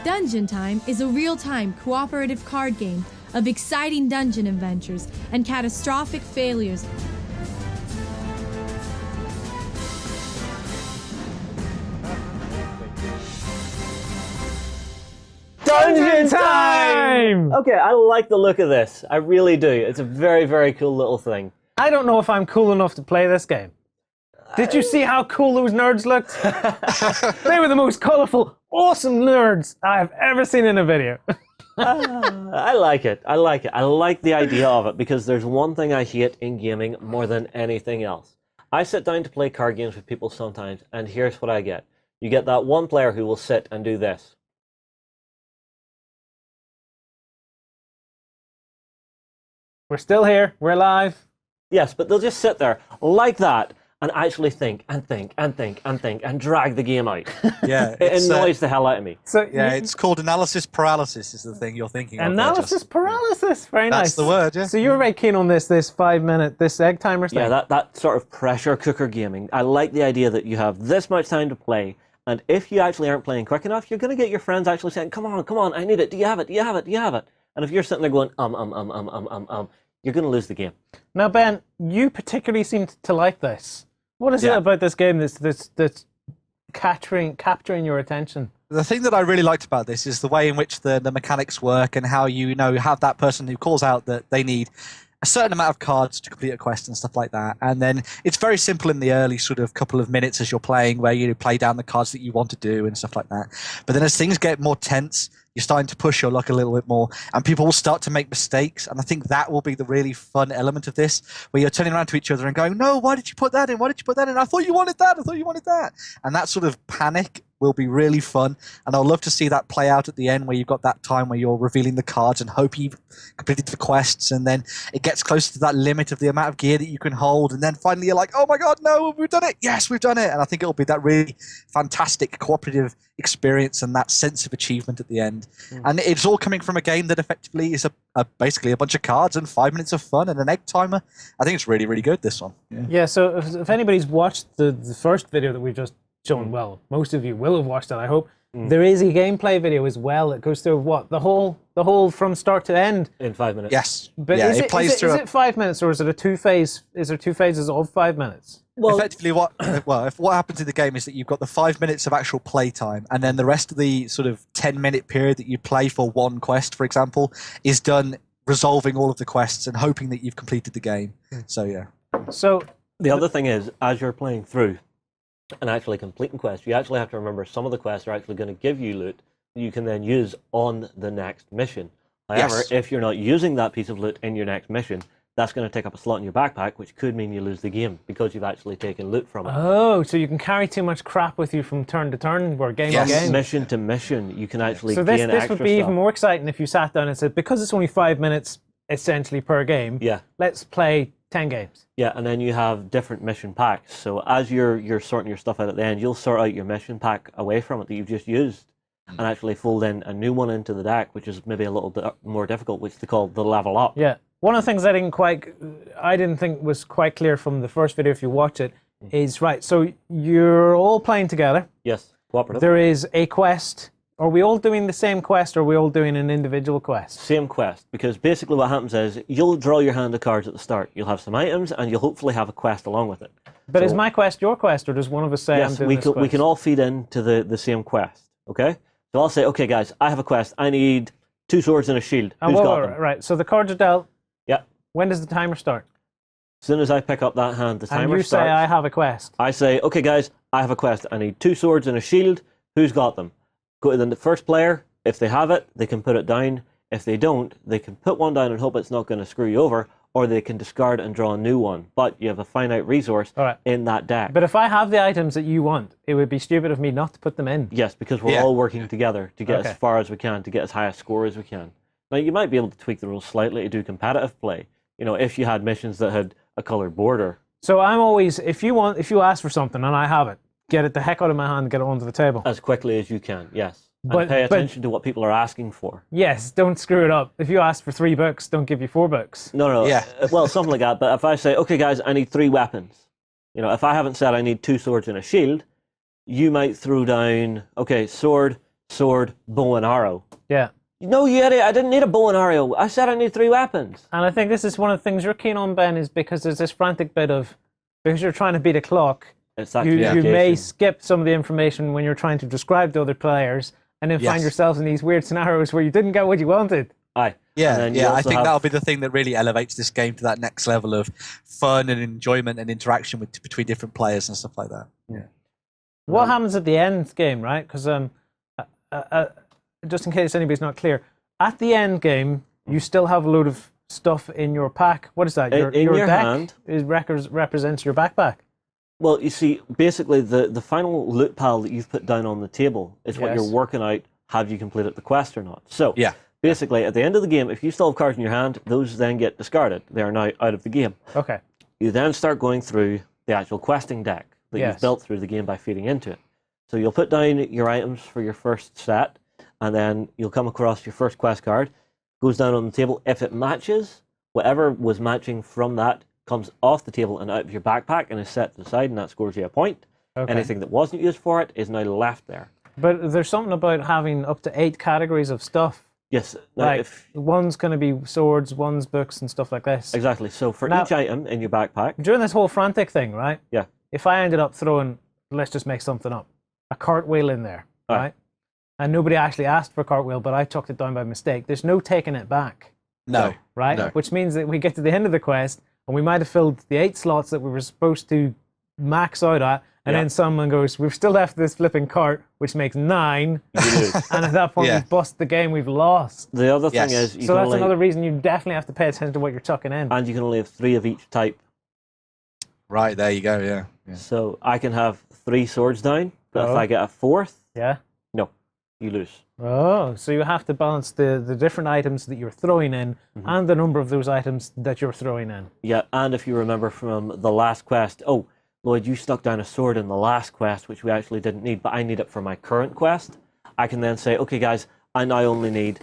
Dungeon Time is a real-time cooperative card game of exciting dungeon adventures and catastrophic failures. Dungeon time! Okay, I like the look of this. I really do. It's a very, very cool little thing. I don't know if I'm cool enough to play this game. Did you see how cool those nerds looked? They were the most colourful, awesome nerds I've ever seen in a video. I like it. I like it. I like the idea of it because there's one thing I hate in gaming more than anything else. I sit down to play card games with people sometimes, and here's what I get. You get that one player who will sit and do this. We're still here. We're live. Yes, but they'll just sit there like that and actually think and think and think and think and drag the game out. Yeah, It annoys the hell out of me. So yeah, it's called analysis paralysis. Is the thing you're thinking of. analysis paralysis. Very nice. That's the word. Yeah. So you're very keen on this 5-minute, this egg timer thing. Yeah, that sort of pressure cooker gaming. I like the idea that you have this much time to play, and if you actually aren't playing quick enough, you're going to get your friends actually saying, come on, I need it. Do you have it? Do you have it? Do you have it? And if you're sitting there going, you're going to lose the game. Now, Ben, you particularly seem to like this. What is it about this game that's capturing your attention? The thing that I really liked about this is the way in which the mechanics work and how you have that person who calls out that they need a certain amount of cards to complete a quest and stuff like that. And then it's very simple in the early sort of couple of minutes as you're playing where you play down the cards that you want to do and stuff like that. But then as things get more tense, you're starting to push your luck a little bit more and people will start to make mistakes. And I think that will be the really fun element of this, where you're turning around to each other and going, no, why did you put that in? Why did you put that in? I thought you wanted that. I thought you wanted that. And that sort of panic will be really fun. And I'll love to see that play out at the end where you've got that time where you're revealing the cards and hope you've completed the quests. And then it gets closer to that limit of the amount of gear that you can hold. And then finally you're like, oh my God, no, we've done it. Yes, we've done it. And I think it'll be that really fantastic cooperative experience and that sense of achievement at the end. And it's all coming from a game that effectively is basically a bunch of cards and 5 minutes of fun and an egg timer. I think it's really, really good, this one. Yeah, so if anybody's watched the first video that we've just shown, well, most of you will have watched it, I hope. There is a gameplay video as well. It goes through what? The whole from start to end. In 5 minutes. Yes. But yeah, is plays through. Is it 5 minutes or is it a two-phase? Is there 2 phases of 5 minutes? Well, effectively, what happens in the game is that you've got the 5 minutes of actual play time, and then the rest of the sort of 10-minute period that you play for one quest, for example, is done resolving all of the quests and hoping that you've completed the game. So yeah. So the other thing is, as you're playing through and actually completing quests, you actually have to remember some of the quests are actually going to give you loot that you can then use on the next mission. However, if you're not using that piece of loot in your next mission, that's going to take up a slot in your backpack, which could mean you lose the game because you've actually taken loot from it. Oh, so you can carry too much crap with you from turn to turn or game to game. Mission to mission, you can actually so gain this extra would be stuff. even more exciting if you sat down and said, because it's only 5 minutes essentially per game, let's play 10 games. Yeah, and then you have different mission packs. So as you're sorting your stuff out at the end, you'll sort out your mission pack away from it that you've just used and actually fold in a new one into the deck, which is maybe a little bit more difficult, which they call the level up. Yeah. One of the things I didn't think was quite clear from the first video, if you watch it, is right. So you're all playing together. Yes, cooperative. There is a quest. Are we all doing the same quest, or are we all doing an individual quest? Same quest, because basically what happens is you'll draw your hand of cards at the start. You'll have some items, and you'll hopefully have a quest along with it. But is my quest your quest, or does one of us say I'm doing this quest? We can all feed into the same quest. Okay, so I'll say, okay, guys, I have a quest. I need 2 swords and a shield. Who's got them? Right. So the cards are dealt. Yeah. When does the timer start? As soon as I pick up that hand, the timer and you starts. say I have a quest. I say, okay, guys, I have a quest. I need 2 swords and a shield. Who's got them? Go to the first player. If they have it, they can put it down. If they don't, they can put one down and hope it's not going to screw you over, or they can discard and draw a new one. But you have a finite resource in that deck. But if I have the items that you want, it would be stupid of me not to put them in. Yes, because we're all working together to get as far as we can, to get as high a score as we can. Now, you might be able to tweak the rules slightly to do competitive play. You know, if you had missions that had a coloured border. So I'm always, if you ask for something and I have it, get it the heck out of my hand and get it onto the table. As quickly as you can, yes. But and pay attention to what people are asking for. Yes, don't screw it up. If you ask for 3 books, don't give you 4 books. No. Well, something like that. But if I say, okay, guys, I need 3 weapons. You know, if I haven't said I need 2 swords and a shield, you might throw down, okay, sword, bow and arrow. Yeah. No, you idiot, I didn't need a bow and arrow. I said I need 3 weapons. And I think this is one of the things you're keen on, Ben, is because there's this frantic bit of, because you're trying to beat a clock, you may skip some of the information when you're trying to describe to other players, and then find yourselves in these weird scenarios where you didn't get what you wanted. Aye. Yeah, I think that'll be the thing that really elevates this game to that next level of fun and enjoyment and interaction between different players and stuff like that. Yeah. What happens at the end game, right? Because just in case anybody's not clear, at the end game, you still have a load of stuff in your pack. What is that? Your deck hand represents your backpack. Well, you see, basically the final loot pile that you've put down on the table is what you're working out, have you completed the quest or not. So, basically, at the end of the game, if you still have cards in your hand, those then get discarded. They are now out of the game. Okay. You then start going through the actual questing deck that you've built through the game by feeding into it. So you'll put down your items for your first set, and then you'll come across your first quest card, goes down on the table. If it matches, whatever was matching from that comes off the table and out of your backpack and is set to the side, and that scores you a point. Okay. Anything that wasn't used for it is now left there. But there's something about having up to 8 categories of stuff. Yes. Now, like, one's going to be swords, one's books and stuff like this. Exactly. So for each item in your backpack... During this whole frantic thing, right? Yeah. If I ended up throwing, let's just make something up, a cartwheel in there, right? And nobody actually asked for a cartwheel, but I chucked it down by mistake. There's no taking it back. No. Right? No. Which means that we get to the end of the quest, and we might have filled the 8 slots that we were supposed to max out at, and then someone goes, we've still left this flipping cart, which makes 9. And at that point, we've busted the game, we've lost. The other thing is... So that's another reason you definitely have to pay attention to what you're chucking in. And you can only have 3 of each type. Right, there you go, yeah. So I can have 3 swords down, but if I get a 4th, no, you lose. Oh, so you have to balance the different items that you're throwing in and the number of those items that you're throwing in. Yeah, and if you remember from the last quest, Lloyd, you stuck down a sword in the last quest, which we actually didn't need, but I need it for my current quest. I can then say, okay, guys, I now only need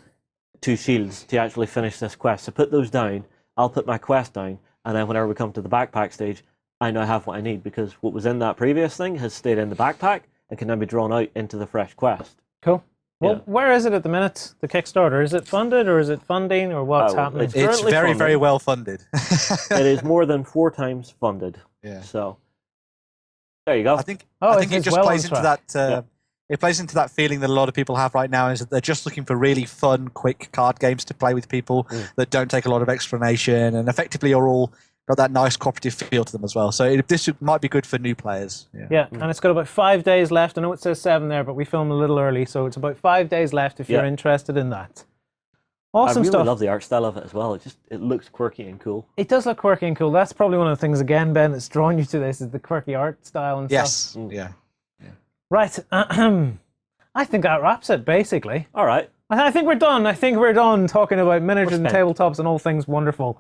2 shields to actually finish this quest. So put those down, I'll put my quest down, and then whenever we come to the backpack stage, I now have what I need, because what was in that previous thing has stayed in the backpack and can now be drawn out into the fresh quest. Cool. Well, where is it at the minute, the Kickstarter? Is it funded, or is it funding, or what's happening? It's very, very well funded. It is more than 4 times funded. Yeah. So there you go. I think it just plays into that. It plays into that feeling that a lot of people have right now, is that they're just looking for really fun, quick card games to play with people that don't take a lot of explanation, and effectively are all got that nice cooperative feel to them as well. So this might be good for new players. Yeah, and it's got about 5 days left. I know it says 7 there, but we filmed a little early, so it's about 5 days left if you're interested in that. Awesome stuff. I really love the art style of it as well. It looks quirky and cool. It does look quirky and cool. That's probably one of the things, again, Ben, that's drawn you to this, is the quirky art style and stuff. Yes. Yeah. Right. I think that wraps it, basically. All right. I think we're done. I think we're done talking about miniatures and tabletops and all things wonderful.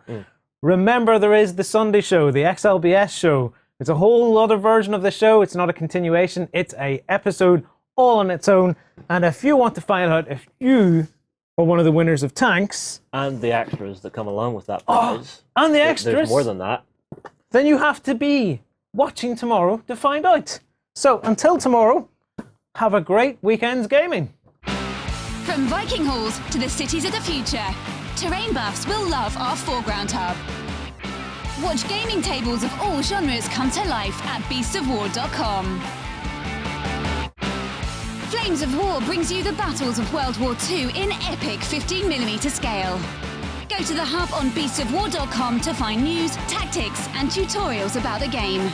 Remember, there is the Sunday show, the XLBS show. It's a whole other version of the show. It's not a continuation. It's a episode all on its own. And if you want to find out if you are one of the winners of tanks... And the extras that come along with that prize. And the extras. There's more than that. Then you have to be watching tomorrow to find out. So until tomorrow, have a great weekend's gaming. From Viking halls to the cities of the future, terrain buffs will love our 4Ground hub. Watch gaming tables of all genres come to life at beastsofwar.com. Flames of War brings you the battles of World War II in epic 15mm scale. Go to the hub on beastsofwar.com to find news, tactics and tutorials about the game.